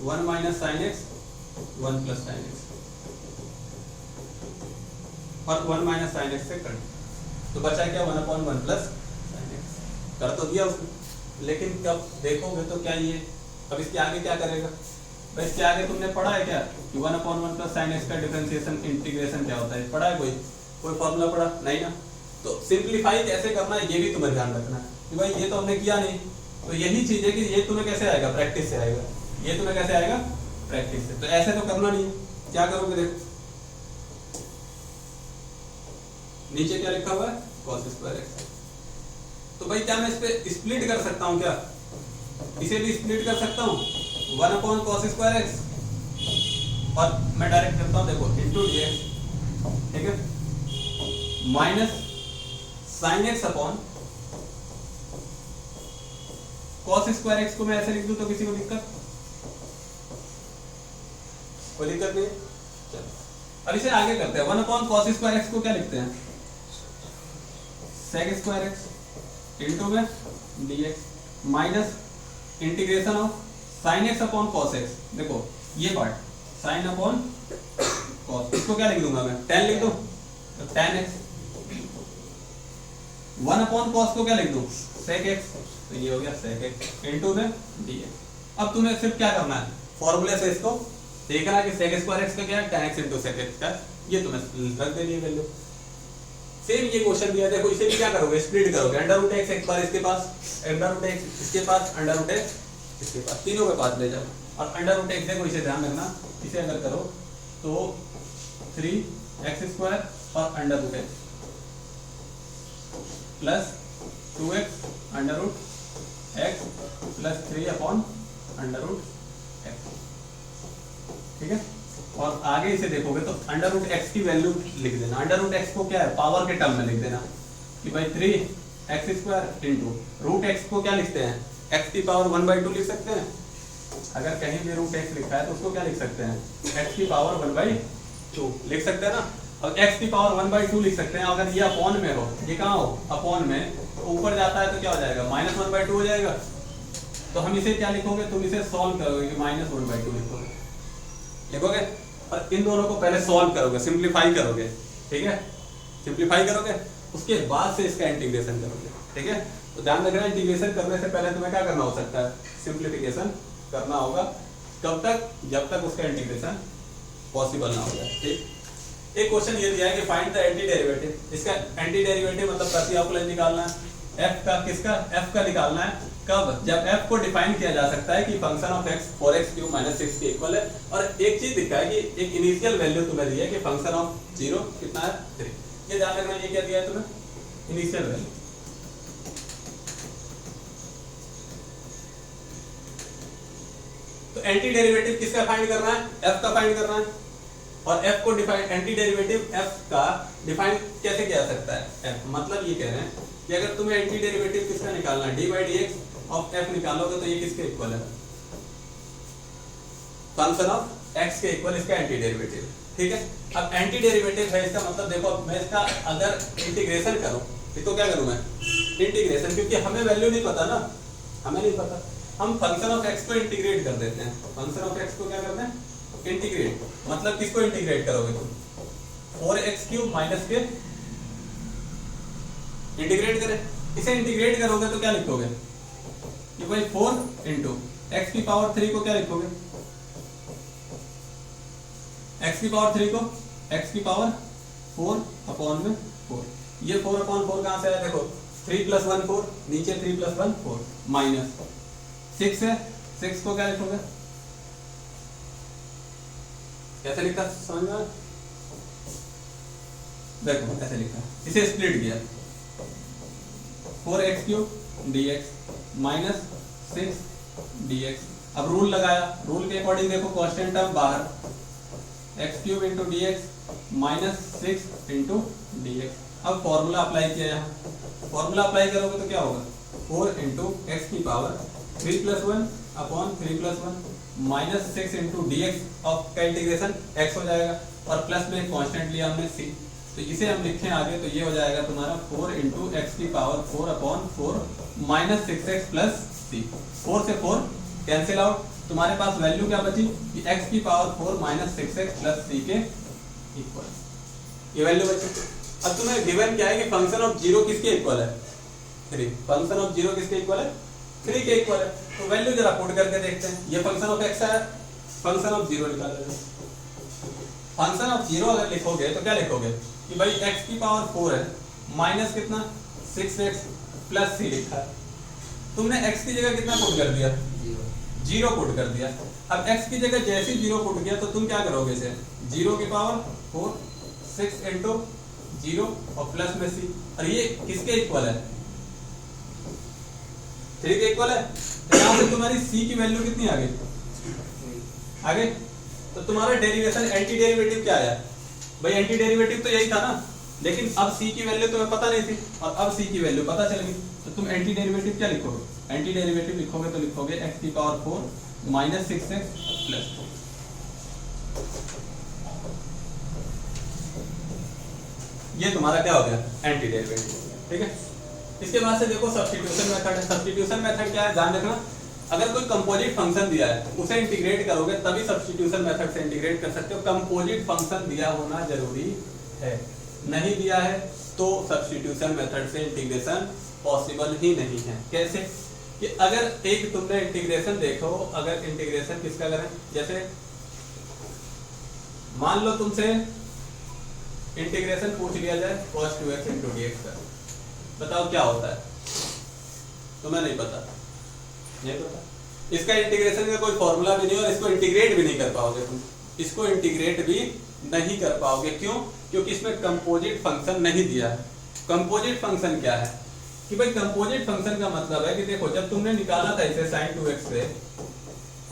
1 minus sin x 1 plus sin x, और 1 माइनस sin x से कट, तो बचा क्या 1/1 प्लस sin x, कर तो दिया उसने। लेकिन कब देखोगे तो क्या ये, अब इसके आगे क्या करेगा, भाई इसके आगे तुमने पढ़ा है क्या कि 1/1 प्लस sin x का डिफरेंशिएशन इंटीग्रेशन क्या होता है, पढ़ा है कोई फॉर्मूला पढ़ा नहीं ना। तो सिंप्लीफाई कैसे करना है ये भी तुम्हें ध्यान रखना है कि भाई ये तो हमने किया नहीं, तो यही चीज है कि ये तुम्हें कैसे आएगा, प्रैक्टिस से आएगा, ये तुम्हें कैसे आएगा, प्रैक्टिस से। तो ऐसे तो करना नहीं है, क्या करोगे देखो नीचे क्या लिखा हुआ है cos² x, तो भाई क्या मैं इस पे स्प्लिट कर सकता हूँ क्या, इसे भी स्प्लिट कर सकता हूँ 1/cos² x, और मैं डायरेक्ट करता हूँ देखो इंटू dx, ठीक है, minus sin x upon cos² x को मैं ऐसे लिख दूं तो किसी को दिक्कत, कोई दिक्कत नहीं। चलो अब इसे आगे करते हैं, 1/cos² x को क्या लिखते हैं, sec² x इंटू में dx minus integration of sin x upon cos x, देखो ये पार्ट sin अपॉन cos, इसको क्या लिख दूंगा मैं, tan लिख दूं, तो tan x, 1/cos को क्या लिख दूं, sec x, तो ये हो गया sec x इंटू में dx। अब तुम्हें सिर्फ क्या करना है, फॉर्मूले से इसको देखना कि sec स्क्वायर x का क्या है, tan x into sec x का, ये तुम्हें रख देनी है वैल्यू। सेम ये क्वेश्चन दिया, देखो इसे भी क्या करोगे, स्प्लिट करोगे, अंडर रूट एक्स एक बार इसके पास, अंडर रूट एक्स इसके पास, अंडर रूट एक्स इसके पास, तीनों के पास ले जाओ। और अंडर रूट एक्स देखो, इसे ध्यान रखना, इसे अगर करो तो 3x² और under root x plus 2x under root x plus 3 upon under root x, ठीक है। और आगे इसे देखोगे तो अंडर रूट एक्स की वैल्यू लिख देना, अंडर रूट एक्स को क्या है, पावर के टर्म में लिख देना कि भाई 3x² इंटू रूट एक्स को क्या लिखते हैं, x की पावर 1/2 लिख सकते हैं। अगर कहीं भी रूट एक्स लिखा है तो उसको क्या लिख सकते हैं, x की पावर 1/2 लिख सकते हैं ना। और x की पावर 1/2 लिख सकते हैं। अगर ये अपॉन में हो, ये कहाँ हो, अपॉन में, तो ऊपर जाता है तो क्या हो जाएगा, -1/2 हो जाएगा। तो हम इसे क्या लिखोगे, तुम इसे सॉल्व करोगे कि -1/2 लिखोगे और इन दोनों को पहले सॉल्व करोगे, सिंप्लीफाई करोगे, ठीक है। सिंप्लीफाई करोगे उसके बाद से इसका इंटीग्रेशन करोगे, ठीक है। तो ध्यान रखना, इंटीग्रेशन करने से पहले तुम्हें क्या करना हो सकता है, सिंप्लीफिकेशन करना होगा। कब तक, जब तक उसका इंटीग्रेशन पॉसिबल ना हो जाए, ठीक। एक क्वेश्चन ये दिया है कि फाइंड द एंटी डेरिवेटिव, इसका एंटी डेरिवेटिव मतलब प्रतिअवकलन निकालना है, f का, किसका, f का निकालना है। कब, जब f को डिफाइन किया जा सकता है कि फंक्शन ऑफ x 4x³ - 6 के इक्वल है। और एक चीज दिखा है कि एक इनिशियल वैल्यू तुम्हें दी है कि फंक्शन ऑफ 0 कितना है, 3। ये ध्यान रखना, ये क्या दिया है तुम्हें, इनिशियल वैल्यू। तो एंटी डेरिवेटिव किसका फाइंड करना है, f का फाइंड करना है। और f को डिफाइन, एंटी डेरिवेटिव f का डिफाइन कैसे किया जा सकता है, f मतलब ये कह रहे हैं कि अगर तुम्हें एंटी डेरिवेटिव किसका निकालना है, d/dx ऑफ f निकालोगे तो ये किसके इक्वल है, फंक्शन ऑफ x के इक्वल इसका एंटी डेरिवेटिव, ठीक है। अब एंटी डेरिवेटिव है, इसका मतलब देखो, मैं इसका अगर इंटीग्रेशन करूं तो क्या करूं मैं, इंटीग्रेशन, क्योंकि हमें वैल्यू नहीं पता ना, हमें नहीं पता, हम फंक्शन ऑफ x को इंटीग्रेट कर देते हैं। फंक्शन ऑफ x को क्या करते हैं, इंटीग्रेट। मतलब किसको इंटीग्रेट करोगे तुम, 4x³ माइनस के इंटीग्रेट करें, इसे इंटीग्रेट करोगे तो क्या लिखोगे कि भाई 4 इंटू एक्स की पावर 3 को क्या लिखोगे, x की पावर 3 को x की पावर 4 अपॉन में 4। ये 4 अपॉन 4 कहां से आया, देखो 3 + 1 4, नीचे 3 + 1 4, माइनस 6 है, 6 को क्या लिखोगे, कैसे लिखा समझ में, देखो ऐसे लिखा, इसे स्प्लिट किया, 4x³ dx माइनस 6 dx। अब रूल लगाया, रूल के अकॉर्डिंग देखो कांस्टेंट टर्म बाहर, x³ into dx minus 6 into dx। अब फॉर्मूला अप्लाई किया, यहाँ फॉर्मूला अप्लाई करोगे तो क्या होगा, 4 इंटू एक्स की power 3 + 1 upon 3 + 1 minus 6 into dx of का इंटीग्रेशन x हो जाएगा, और प्लस में कांस्टेंट लिया हमने c, तो इसे हम लिखें आगे तो ये हो जाएगा तुम्हारा 4 इंटू एक्स की power 4 upon 4 minus 6x plus c। 4 से 4 कैंसिल आउट, तुम्हारे पास वैल्यू क्या बची कि x की power 4 minus 6x plus c के इक्वल, ये वैल्यू बची। अब तुम्हें गिवन क्या है कि फंक्शन ऑफ 0 किसके इक्वल है, 3। फंक्शन ऑफ 0 किसके इक्वल है, 3 के इक्वल है। तो वैल्यू जरा पुट करके देखते हैं, ये फंक्शन ऑफ x है, फंक्शन ऑफ 0 निकालोगे। फंक्शन ऑफ 0 अगर लिखोगे तो क्या लिखोगे कि भाई x की पावर 4 है, माइनस कितना 6x प्लस c लिखा है। तुमने x की जगह कितना पुट कर दिया, 0 पुट कर दिया। अब x की जगह जैसे 0 पुट किया तो तुम क्या करोगे इसे, 0 की पावर 4 6 इंटू 0 और प्लस में c, और ये किसके इक्वल है, 3 के इक्वल है। तो यहाँ से तुम्हारी c की वैल्यू कितनी आ गई, आ गई। तो तुम्हारा डेरिवेशन एंटी डेरिवेटिव क्या आया भाई, एंटी डेरिवेटिव तो यही था ना, लेकिन अब c की वैल्यू तुम्हें पता नहीं थी और अब c की वैल्यू पता चल गई। तो तुम एंटी डेरिवेटिव क्या लिखोगे, एंटी डेरिवेटिव लिखोगे तो लिखोगे x की पावर 4 माइनस 6x प्लस 2। ये तुम्हारा क्या हो गया, एंटी डेरिवेटिव, ठीक है। इसके बाद से देखो सब्स्टिट्यूशन मेथड है। सब्स्टिट्यूशन मेथड क्या है, ध्यान रखना, अगर कोई कंपोजिट फंक्शन दिया है उसे इंटीग्रेट करोगे तभी सब्स्टिट्यूशन मेथड से इंटीग्रेट कर सकते हो। कंपोजिट फंक्शन दिया होना जरूरी है, नहीं दिया है तो सब्स्टिट्यूशन मेथड से इंटीग्रेशन पॉसिबल ही नहीं है। कैसे कि अगर एक तुमने इंटीग्रेशन देखो, अगर इंटीग्रेशन किसका करें, जैसे मान लो तुमसे इंटीग्रेशन पूछ लिया जाए cos 2x into dx का, बताओ क्या होता है? तुम्हें नहीं पता, नहीं पता। इसका इंटीग्रेशन का कोई फॉर्मूला भी नहीं और इसको इंटीग्रेट भी नहीं कर पाओगे तुम, इसको इंटीग्रेट भी नहीं कर पाओगे। क्यों? क्योंकि इसमें कंपोजिट फंक्शन नहीं दिया है। कंपोजिट फंक्शन क्या है कि भाई कंपोजिट फंक्शन का मतलब है कि देखो जब तुमने निकाला था इसे sin 2x से,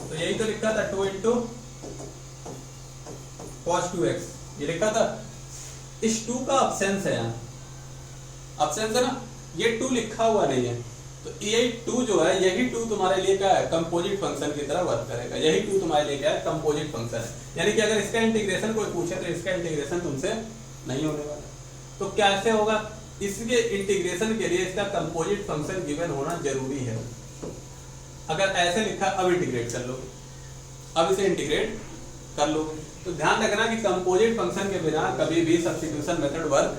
तो यही तो लिखा था 2 into cos 2x, ये लिखा था। इस 2 का अब्सेंस है यहाँ, अब्सेंस है ना, ये 2 लिखा हुआ नहीं है। तो ये 2 जो है, यही 2 तुम्हारे लिए क्या है? कंपोजिट फंक्शन की तरह वर्क करेगा। यही 2 तुम्हारे लिए क्या है? कंपोजिट फंक्शन है। यानी कि अगर इसका इंटीग्रेशन कोई पूछे तो इसका इंटीग्रेशन तुमसे नहीं होने वाला। तो कैसे होगा? इसके इंटीग्रेशन के लिए इसका कंपोजिट फंक्शन गिवन होना जरूरी है। अगर ऐसे लिखा अब इंटीग्रेट कर लोगे, अब इसे इंटीग्रेट कर लोगे, तो ध्यान रखना कि कंपोजिट फंक्शन के बिना कभी भी सब्स्टिट्यूशन मेथड वर्क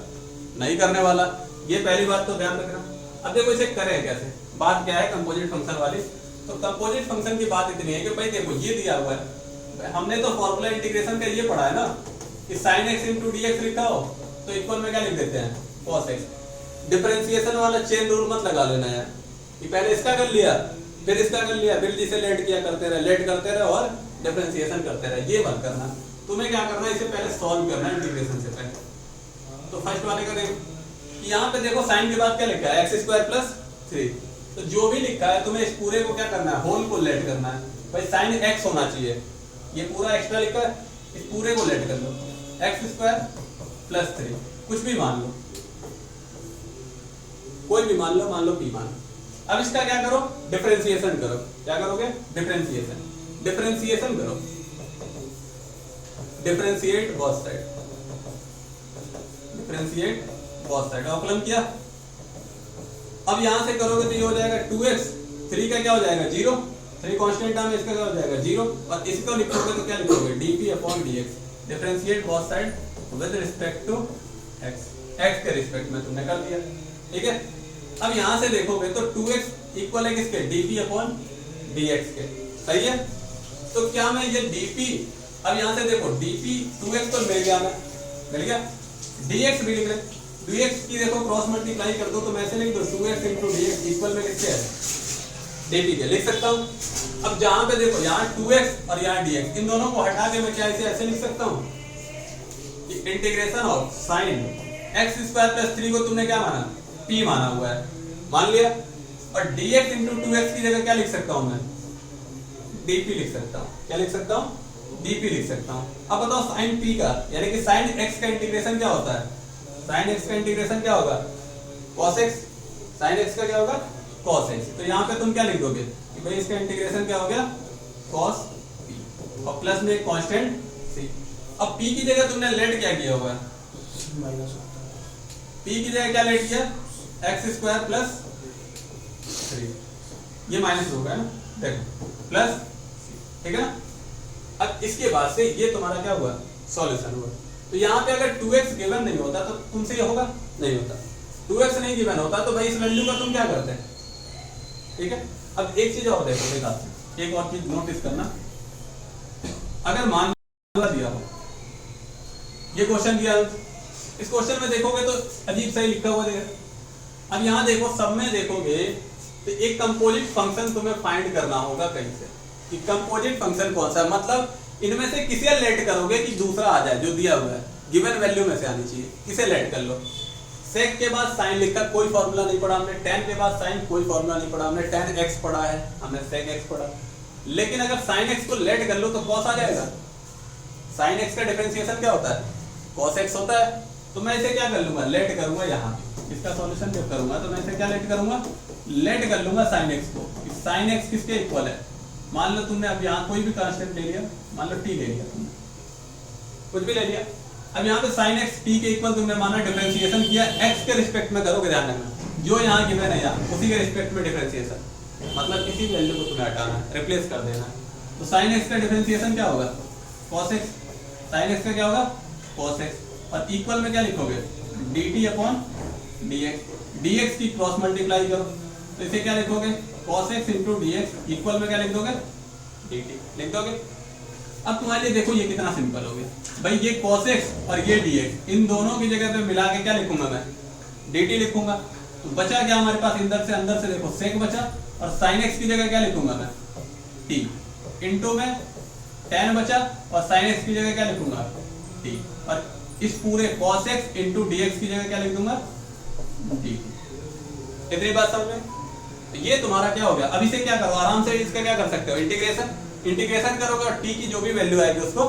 नहीं करने वाला। ये पहली बात तो ध्यान रखना। अब देखो इसे करें कैसे, बात क्या है कंपोजिट फंक्शन वाली। तो कंपोजिट फंक्शन की बात इतनी है कि भाई देखो ये दिया हुआ है, हमने तो फॉर्मूला इंटीग्रेशन का ये पढ़ा है ना कि sin x into dx लिखा हो तो इक्वल में क्या लिख देते हैं? cos x। डिफरेंशिएशन वाला चेन रूल मत लगा लेना यार, कि पहले इसका कर लिया फिर इसका कर लिया, फिर जिसे लेट किया करते रहे, लेट करते रहे और डिफरेंशिएशन करते रहे, ये मत करना। तुम्हें क्या करना है, इसे पहले सॉल्व करना है इंटीग्रेशन से पहले। तो फर्स्ट वाले का देखो, यहाँ पे देखो साइन के बाद क्या लिखा है? x² + 3। तो जो भी लिखा है तुम्हें इस पूरे को क्या करना है? होल को लेट करना है। भाई साइन x होना चाहिए, ये पूरा एक्स्ट्रा लिखा है, इस पूरे को लेट कर लो, x² + 3, कुछ भी मान लो, कोई भी मान लो p मान। अब इसका क्या करो? डिफरेंशिएशन करो। क्या करोगे? डिफरेंशिएशन, डिफरेंशिएशन करो, differentiate both side, differentiate both side, अवकलन किया। अब यहां से करोगे तो ये हो जाएगा 2x, 3 का क्या हो जाएगा? 0, 3 कांस्टेंट टर्म है, इसका क्या हो जाएगा? 0। और इसको लिखोगे तो क्या लिखोगे? dp/dx, differentiate both side with respect to x, x के रिस्पेक्ट में तुमने कर दिया, ठीक है। अब यहां से देखोगे तो 2x इक्वल है किसके? dp/dx के, सही है। तो क्या मैं ये dp, अब यहां से देखो dp 2x तो मिल गया, मिल गया, dx भी लिख ले, dx की देखो क्रॉस मल्टीप्लाई कर दो तो मैं ऐसे लिख दो 2x into dx इक्वल में किसके है? dt के, लिख सकता हूं। अब जहां पे देखो यहाँ 2x और यहाँ dx, इन दोनों को हटा के मैं क्या इसे ऐसे लिख सकता हूं? इंटीग्रेशन ऑफ sin x² + 3 को तुमने क्या माना? p माना हुआ है, मान लिया। और dx into 2x की जगह क्या लिख सकता हूं मैं? dp लिख सकता हूं। क्या लिख सकता हूं? dp लिख सकता हूं। अब बताओ sin p का, यानी कि sin x का इंटीग्रेशन क्या होता है? sin x का इंटीग्रेशन क्या होगा? cos x। sin x का क्या होगा? cos x। तो यहाँ पे तुम क्या लिख दोगे कि भाई इसका इंटीग्रेशन क्या हो गया? cos p, और प्लस में एक कांस्टेंट c। अब p की जगह तुमने लेट क्या किया होगा? p की जगह क्या लेट किया? x² + 3, ये माइनस होगा ना, देखो प्लस, ठीक है ना। अब इसके बाद से ये तुम्हारा क्या हुआ? सॉल्यूशन हुआ। तो यहाँ पे अगर 2x गिवन नहीं होता तो तुमसे ये होगा? नहीं होता। 2x नहीं गिवन होता तो भाई इस वैल्यू का तुम क्या करते हैं? ठीक है। अब एक चीज और देखो, एक और चीज नोटिस करना, अगर मान दिया हो, ये क्वेश्चन दिया, इस क्वेश्चन में देखोगे तो अजीब सा ही लिखा हुआ देगा। अब यहाँ देखो, सब में देखोगे तो एक कंपोजिट फंक्शन तुम्हें फाइंड करना होगा कहीं से, कि कंपोजिट फंक्शन कौन सा है। मतलब इनमें से किसे लेट करोगे कि दूसरा आ जाए जो दिया हुआ है, गिवन वैल्यू में से आनी चाहिए, किसे लेट कर लो। सेक के बाद साइन लिखा, कोई फॉर्मूला नहीं पढ़ा हमने। टेन के बाद साइन, कोई फॉर्मूला नहीं पढ़ा हमने। टेन एक्स पढ़ा है हमने, सेक एक्स पढ़ा। लेकिन अगर साइन एक्स को लेट कर लो तो कॉस आ जाएगा। साइन एक्स का डिफरेंशिएशन क्या होता है? कॉस एक्स होता है। तो मैं इसे क्या कर लूंगा? लेट करूंगा यहाँ, इसका सॉल्यूशन जब करूंगा तो मैं इसे क्या लेट करूंगा? लेट कर लूंगा साइन एक्स को। साइन एक्स किसके इक्वल है? मान लो तुमने अब यहाँ कोई भी कांस्टेंट ले लिया, मान लो टी ले लिया तुमने, कुछ भी ले लिया। अब यहाँ पे साइन एक्स टी के इक्वल तुमने माना, डिफरेंशिएशन किया, एक्स के रिस्पेक्ट में करोगे, ध्यान रखना जो यहाँ गिवन है यहाँ उसी के रिस्पेक्ट में डिफरेंशिएशन, मतलब किसी वैल्यू को तुम्हें हटाना है, रिप्लेस कर देना है। तो साइन एक्स का डिफरेंशिएशन क्या होगा? Cos x. साइन एक्स का क्या होगा? Cos x. और इक्वल में क्या लिखोगे? dt/dx। dx की क्रॉस मल्टीप्लाई करो तो इसे क्या लिखोगे? cos x into dx equal में क्या लिख दोगे? dt लिख दोगे। अब तुम्हारे लिए देखो ये कितना सिंपल हो गया भाई, ये cos x और ये dx, इन दोनों की जगह पे मिला के क्या लिखूंगा मैं, dt लिखूंगा। तो बचा क्या हमारे पास, अंदर से देखो sec बचा, और sin x की जगह क्या लिखूंगा मैं, t, इनटू में tan बचा, और sin x की जगह क्या लिखूंगा, t, और इस पूरे cos x इंटू dx की जगह क्या लिख दूंगा, dt। इतनी बात समझ में? तो ये तुम्हारा क्या हो गया। अब इसे क्या करो, आराम से इसका क्या कर सकते हो, इंटीग्रेशन करोगे और t की जो भी वैल्यू आएगी उसको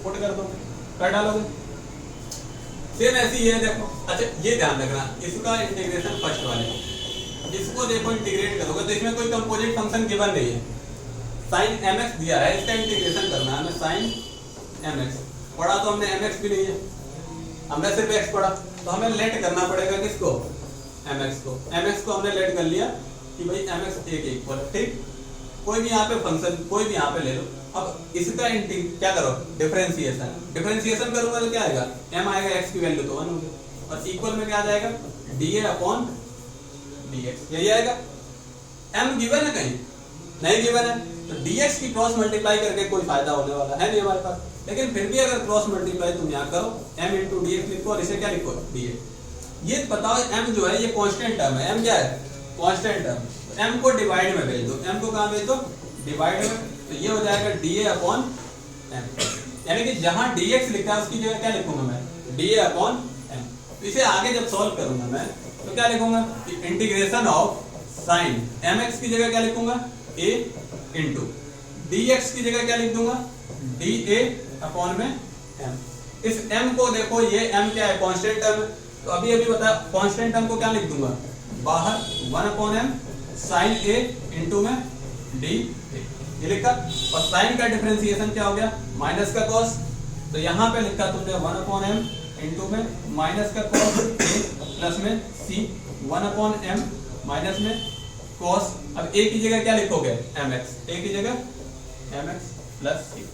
पुट कर दोगे, कर डालोगे। सेम ऐसे ही है देखो। अच्छा ये ध्यान रखना, इसका इंटीग्रेशन फर्स्ट वाले, इसको देखो इंटीग्रेट करोगे तो इसमें कोई कंपोजिट फंक्शन गिवन नहीं है। sin mx दिया है, इसका इंटीग्रेशन करना है हमें sin mx। पढ़ा तो हमने mx भी नहीं है, हमने सिर्फ x पढ़ा, तो हमें लेट करना पड़ेगा किसको, mx को। mx को हमने लेट कर लिया कि भाई mx एक इक्वल, ठीक, कोई भी यहाँ पे फंक्शन कोई भी यहाँ पे ले लो। अब इसका क्या करो, डिफरेंशिएशन करूंगा तो क्या आएगा, m आएगा, x की वैल्यू तो 1 होगी, और इक्वल में क्या आ जाएगा, dA अपॉन dx, यही आएगा। m गिवन है कहीं, नहीं गिवन है, तो dx की क्रॉस मल्टीप्लाई करके कोई फायदा होने वाला है नहीं हमारे पास। लेकिन फिर भी अगर क्रॉस मल्टीप्लाई तुम यहाँ करो, m इंटू dx लिखो और इसे क्या लिखो, dA। ये बताओ m जो है ये कांस्टेंट टर्म है, m क्या है, कांस्टेंट टर्म। m को डिवाइड में भेज दो, m को कहाँ भेज दो, डिवाइड में, तो ये हो जाएगा dA अपॉन m, यानी कि जहां dx लिखा है उसकी जगह क्या लिखूंगा मैं, dA अपॉन m। तो इसे आगे जब सॉल्व करूंगा मैं तो क्या लिखूंगा, इंटीग्रेशन ऑफ sin mx की जगह क्या लिखूंगा, a इंटू dx की जगह क्या लिख दूंगा, dA अपॉन में m। इस m को देखो, ये m क्या है, कांस्टेंट टर्म है, तो अभी बता, कांस्टेंट टर्म को क्या लिख दूंगा, बाहर 1 upon m sin a into में d, ये लिखा। और साइन का डिफरेंशिएशन क्या हो गया, माइनस का कॉस, तो यहाँ पे लिखा तुमने 1 अपॉन m इंटू में माइनस का कॉस a प्लस में c, 1 अपॉन m माइनस में कॉस। अब a की जगह क्या लिखोगे, mx, a की जगह mx प्लस c।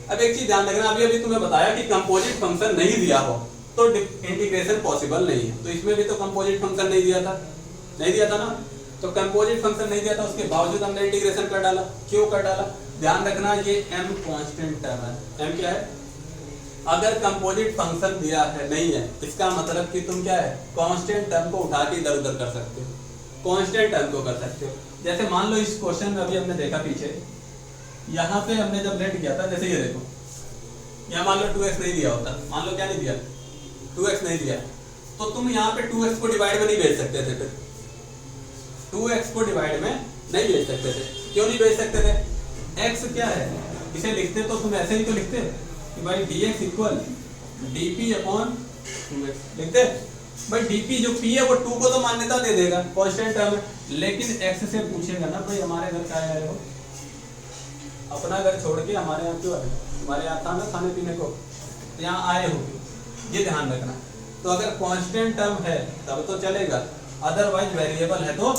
अब एक चीज ध्यान रखना, अभी तुम्हें बताया कि कंपोजिट फंक्शन नहीं दिया हो तो इंटीग्रेशन पॉसिबल नहीं है। तो इसमें भी तो कंपोजिट फंक्शन नहीं दिया था ना, तो कंपोजिट फंक्शन नहीं दिया था, उसके बावजूद हमने इंटीग्रेशन कर डाला। क्यों कर डाला, ध्यान रखना, ये m कांस्टेंट टर्म है। m क्या है, अगर कंपोजिट फंक्शन दिया है नहीं है, इसका मतलब कि तुम क्या है, कांस्टेंट टर्म को उठा के इधर उधर कर सकते हो, कांस्टेंट टर्म को कर सकते हो। जैसे मान लो इस क्वेश्चन में अभी हमने देखा पीछे, यहाँ पे हमने जब लेट किया था, जैसे ये देखो, यहाँ मान लो 2x नहीं दिया होता, मान लो क्या नहीं दिया, 2x नहीं दिया, तो तुम यहाँ पे 2x को डिवाइड में नहीं भेज सकते थे, फिर 2x को डिवाइड में नहीं भेज सकते थे। क्यों नहीं भेज सकते थे, x क्या है, इसे लिखते तो तुम ऐसे ही तो लिखते कि भाई dx equal dp upon 2x, लिखते भाई dp जो p है वो 2 को तो मान्यता दे देगा, कांस्टेंट टर्म है, लेकिन x से पूछेगा ना भाई हमारे घर का आए हो, अपना घर छोड़ के हमारे यहाँ क्यों आए, हमारे यहाँ था ना खाने पीने को, तो यहाँ आए हो, ये ध्यान रखना। तो अगर कांस्टेंट टर्म है तब तो चलेगा, अदरवाइज वेरिएबल है तो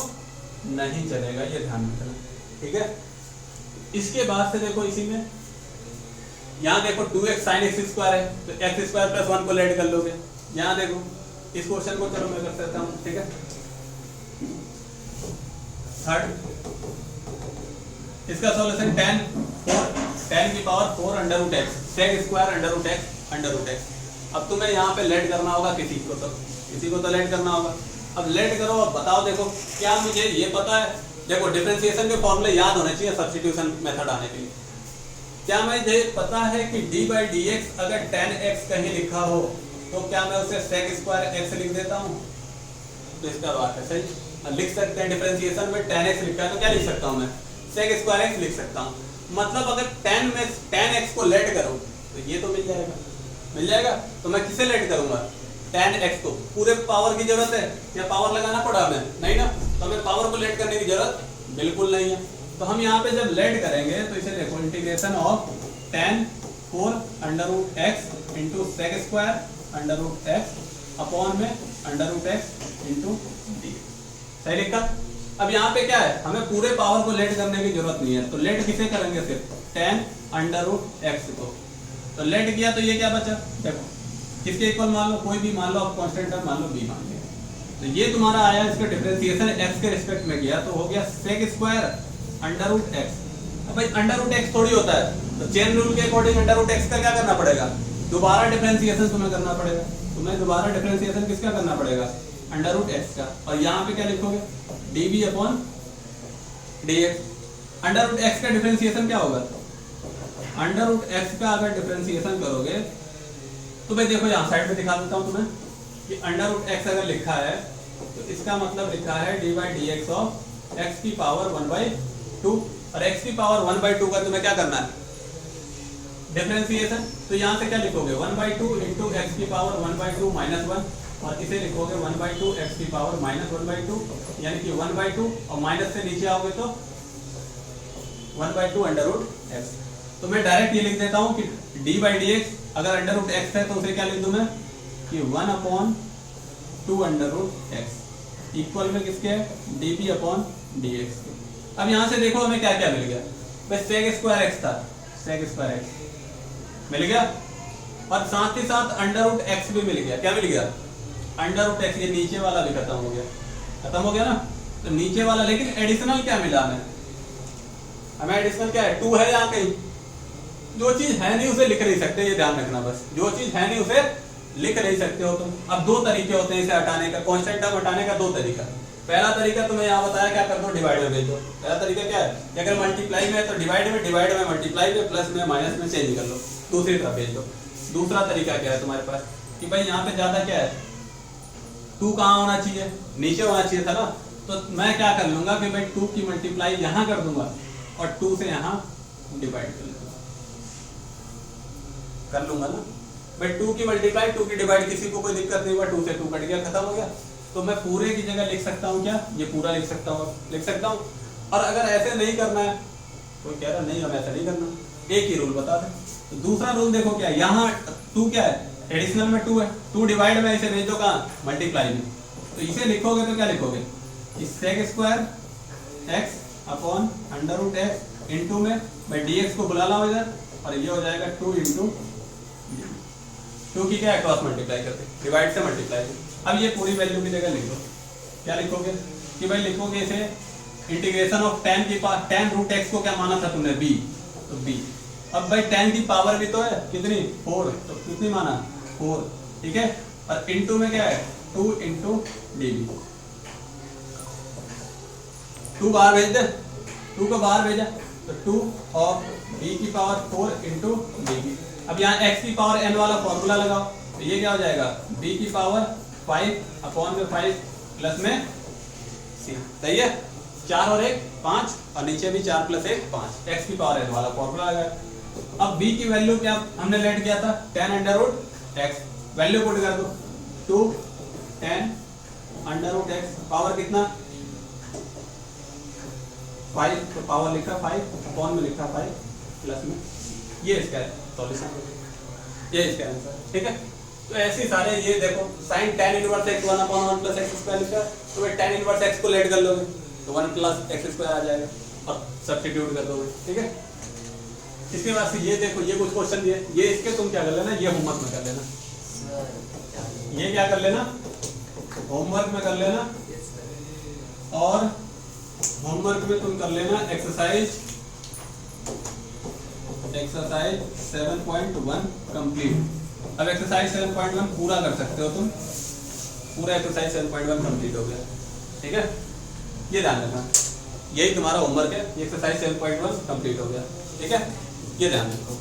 नहीं चलेगा, ये ध्यान रखना, ठीक है। इसके बाद से देखो, इसी में यहाँ देखो 2x sin x स्क्वायर है, तो x स्क्वायर प्लस 1 को लेट कर लोगे। यहाँ देखो इस क्वेश्चन को, चलो मैं कर सकता हूँ, ठीक है। थर्ड, इसका सॉल्यूशन tan की power 4 under root x, sec square under root x. अब तुम्हें यहाँ पे लेट करना होगा किसी को तो लेट करना होगा। अब लेट करो, अब बताओ, देखो क्या मुझे ये पता है, देखो डिफरेंशिएशन के फॉर्मूले याद होने चाहिए सब्स्टिट्यूशन मेथड आने के लिए। क्या मुझे पता है कि d बाई डी एक्स अगर tan x कहीं लिखा हो तो क्या मैं उसे sec स्क्वायर x लिख देता हूँ, तो इसका बात है सही, लिख सकते हैं। डिफरेंशिएशन में tan x लिखा है तो क्या लिख सकता हूँ मैं, sec स्क्वायर x लिख सकता हूँ। मतलब अगर tan x को लेट करो तो ये तो मिल जाएगा। तो मैं किसे लेट करूंगा, tan x को। पूरे पावर की जरूरत है या पावर लगाना पड़ा हमें, नहीं ना, तो हमें पावर को लेट करने की जरूरत बिल्कुल नहीं है। तो हम यहाँ पे जब लेट करेंगे तो इसे देखो, integration of tan 4 under root x into sec square under root X upon में under root x into D, सही लिखा। अब यहाँ पे क्या है, हमें पूरे पावर को लेट करने की जरूरत नहीं है, तो लेट किसे करेंगे, सिर्फ tan अंडर रूट एक्स को। तो लेट किया तो ये क्या बचा, देखो किसके इक्वल मान लो, कोई भी मान लो, आप कांस्टेंट टर्म मान लो b मान लिया, तो ये तुम्हारा आया, इसका डिफरेंशिएशन x के रिस्पेक्ट में किया तो हो गया sec square under root x अब भाई अंडर रूट एक्स थोड़ी होता है, तो चेन रूल के अकॉर्डिंग अंडर रूट एक्स का क्या करना पड़ेगा, दोबारा डिफरेंशिएशन तुम्हें करना पड़ेगा। तुम्हें दोबारा डिफरेंशिएशन किसका करना पड़ेगा, अंडर रूट एक्स का। और यहाँ पे क्या लिखोगे, dv upon dx। Under root x का डिफरेंशिएशन क्या होगा, अंडर रूट एक्स का अगर डिफरेंशिएशन करोगे तो भाई देखो यहाँ साइड पे दिखा देता हूँ तुम्हें कि अंडर रूट एक्स अगर लिखा है तो इसका मतलब लिखा है D by D x of x की पावर 1/2, और एक्स की पावर 1/2 का तुम्हें क्या करना है, डिफरेंशिएशन। तो यहाँ से क्या लिखोगे 1/2 इंटू एक्स की पावर 1/2 माइनस 1, और इसे लिखोगे 1/2 एक्स की पावर माइनस 1/2, यानी कि 1/2, और माइनस से नीचे आओगे तो 1/2 अंडर रूट एक्स। तो मैं डायरेक्ट ये लिख देता हूँ कि d बाई डी एक्स अगर अंडर रूट एक्स है तो उसे क्या लिख दूं मैं कि 1/2 अंडर रूट एक्स इक्वल में किसके dp अपॉन dx के। अब यहाँ से देखो हमें क्या क्या मिल गया, बस sec स्क्वायर x था, sec स्क्वायर x मिल गया, और साथ ही साथ अंडर रूट एक्स भी मिल गया। क्या मिल गया, अंडर रूट एक्स। ये नीचे वाला भी खत्म हो गया, खत्म हो गया ना, तो नीचे वाला, लेकिन एडिशनल क्या मिला हमें एडिशनल क्या है, 2 है यहाँ कहीं। जो चीज है नहीं उसे लिख नहीं सकते, ये ध्यान रखना बस, जो चीज है नहीं उसे लिख नहीं सकते हो तुम। अब 2 तरीके होते हैं इसे हटाने का, कांस्टेंट टर्म हटाने का 2 तरीका। पहला तरीका तुम्हें यहाँ बताया, क्या कर दो, डिवाइड में भेज दो। पहला तरीका क्या है कि अगर मल्टीप्लाई में है तो डिवाइड में मल्टीप्लाई में, प्लस में माइनस में चेंज कर लो, दूसरी तरफ भेज दो। दूसरा तरीका क्या है तुम्हारे पास कि भाई यहाँ पे ज्यादा क्या है, 2 कहाँ होना चाहिए, नीचे होना चाहिए था ना, तो मैं क्या कर लूंगा कि भाई 2 की मल्टीप्लाई यहाँ कर दूंगा और 2 से यहाँ डिवाइड कर लूंगा ना भाई। 2 की मल्टीप्लाई 2 की डिवाइड, किसी को कोई दिक्कत नहीं हुआ, 2 से 2 कट गया, खत्म हो गया। तो मैं पूरे की जगह लिख सकता हूँ क्या, ये पूरा लिख सकता हूँ। और अगर ऐसे नहीं करना है, कोई कह रहा नहीं हम ऐसा नहीं करना, एक ही रूल बता दें। तो दूसरा रूल देखो क्या है, यहाँ 2 क्या है, एडिशनल में 2 है, 2 डिवाइड में इसे भेज दो कहाँ, मल्टीप्लाई में। तो इसे लिखोगे तो क्या लिखोगे, sec square x upon under root x into में मैं dx को बुला लाऊं इधर, और ये हो जाएगा 2 इंटू 2 की क्या है, क्रॉस मल्टीप्लाई करते, डिवाइड से मल्टीप्लाई। अब ये पूरी वैल्यू की जगह लिख दो, क्या लिखोगे कि भाई लिखोगे इसे इंटीग्रेशन ऑफ tan की पावर, tan रूट एक्स को क्या माना था तुमने, b, तो b। अब भाई tan की पावर भी तो है कितनी, 4, तो कितनी माना 4, ठीक है। और इंटू में क्या है 2 इंटू dv, 2 बाहर भेज दे, 2 को बाहर भेजा तो 2 और b की पावर 4 इंटू dv। अब यहाँ x की पावर n वाला फॉर्मूला लगाओ, तो ये क्या हो जाएगा b की पावर 5 अपॉन में 5 प्लस में c, सही है। 4 और 1 5, और नीचे भी 4 प्लस 1 5, x की पावर n वाला फॉर्मूला लगाया। अब b की वैल्यू क्या हमने लेट किया था, tan under root x, value put कर दो 2 tan under root x, power कितना 5, तो पावर लिखा 5 अपॉन में लिखा 5 प्लस में, ये इसका सॉल्यूशन, ये इसका आंसर, ठीक है। तो ऐसे सारे ये देखो sin tan inverse x 1/1 plus x square लिखा, तो भाई tan इनवर्स x को लेट कर लोगे तो 1 प्लस x स्क्वायर आ जाएगा और सब्स्टिट्यूट कर दोगे, ठीक है। इसके बाद से ये देखो ये कुछ क्वेश्चन दिए, ये इसके तुम क्या कर लेना, ये होमवर्क में कर लेना, ये क्या कर लेना होमवर्क में कर लेना, और होमवर्क में तुम कर लेना एक्सरसाइज 7.1 कंप्लीट। अब एक्सरसाइज 7.1 पूरा कर सकते हो तुम, पूरा एक्सरसाइज 7.1 कंप्लीट हो गया, ठीक है। ये ध्यान रखना, यही तुम्हारा होमवर्क है, ये एक्सरसाइज 7.1 कंप्लीट हो गया, ठीक है, ये ध्यान रखो।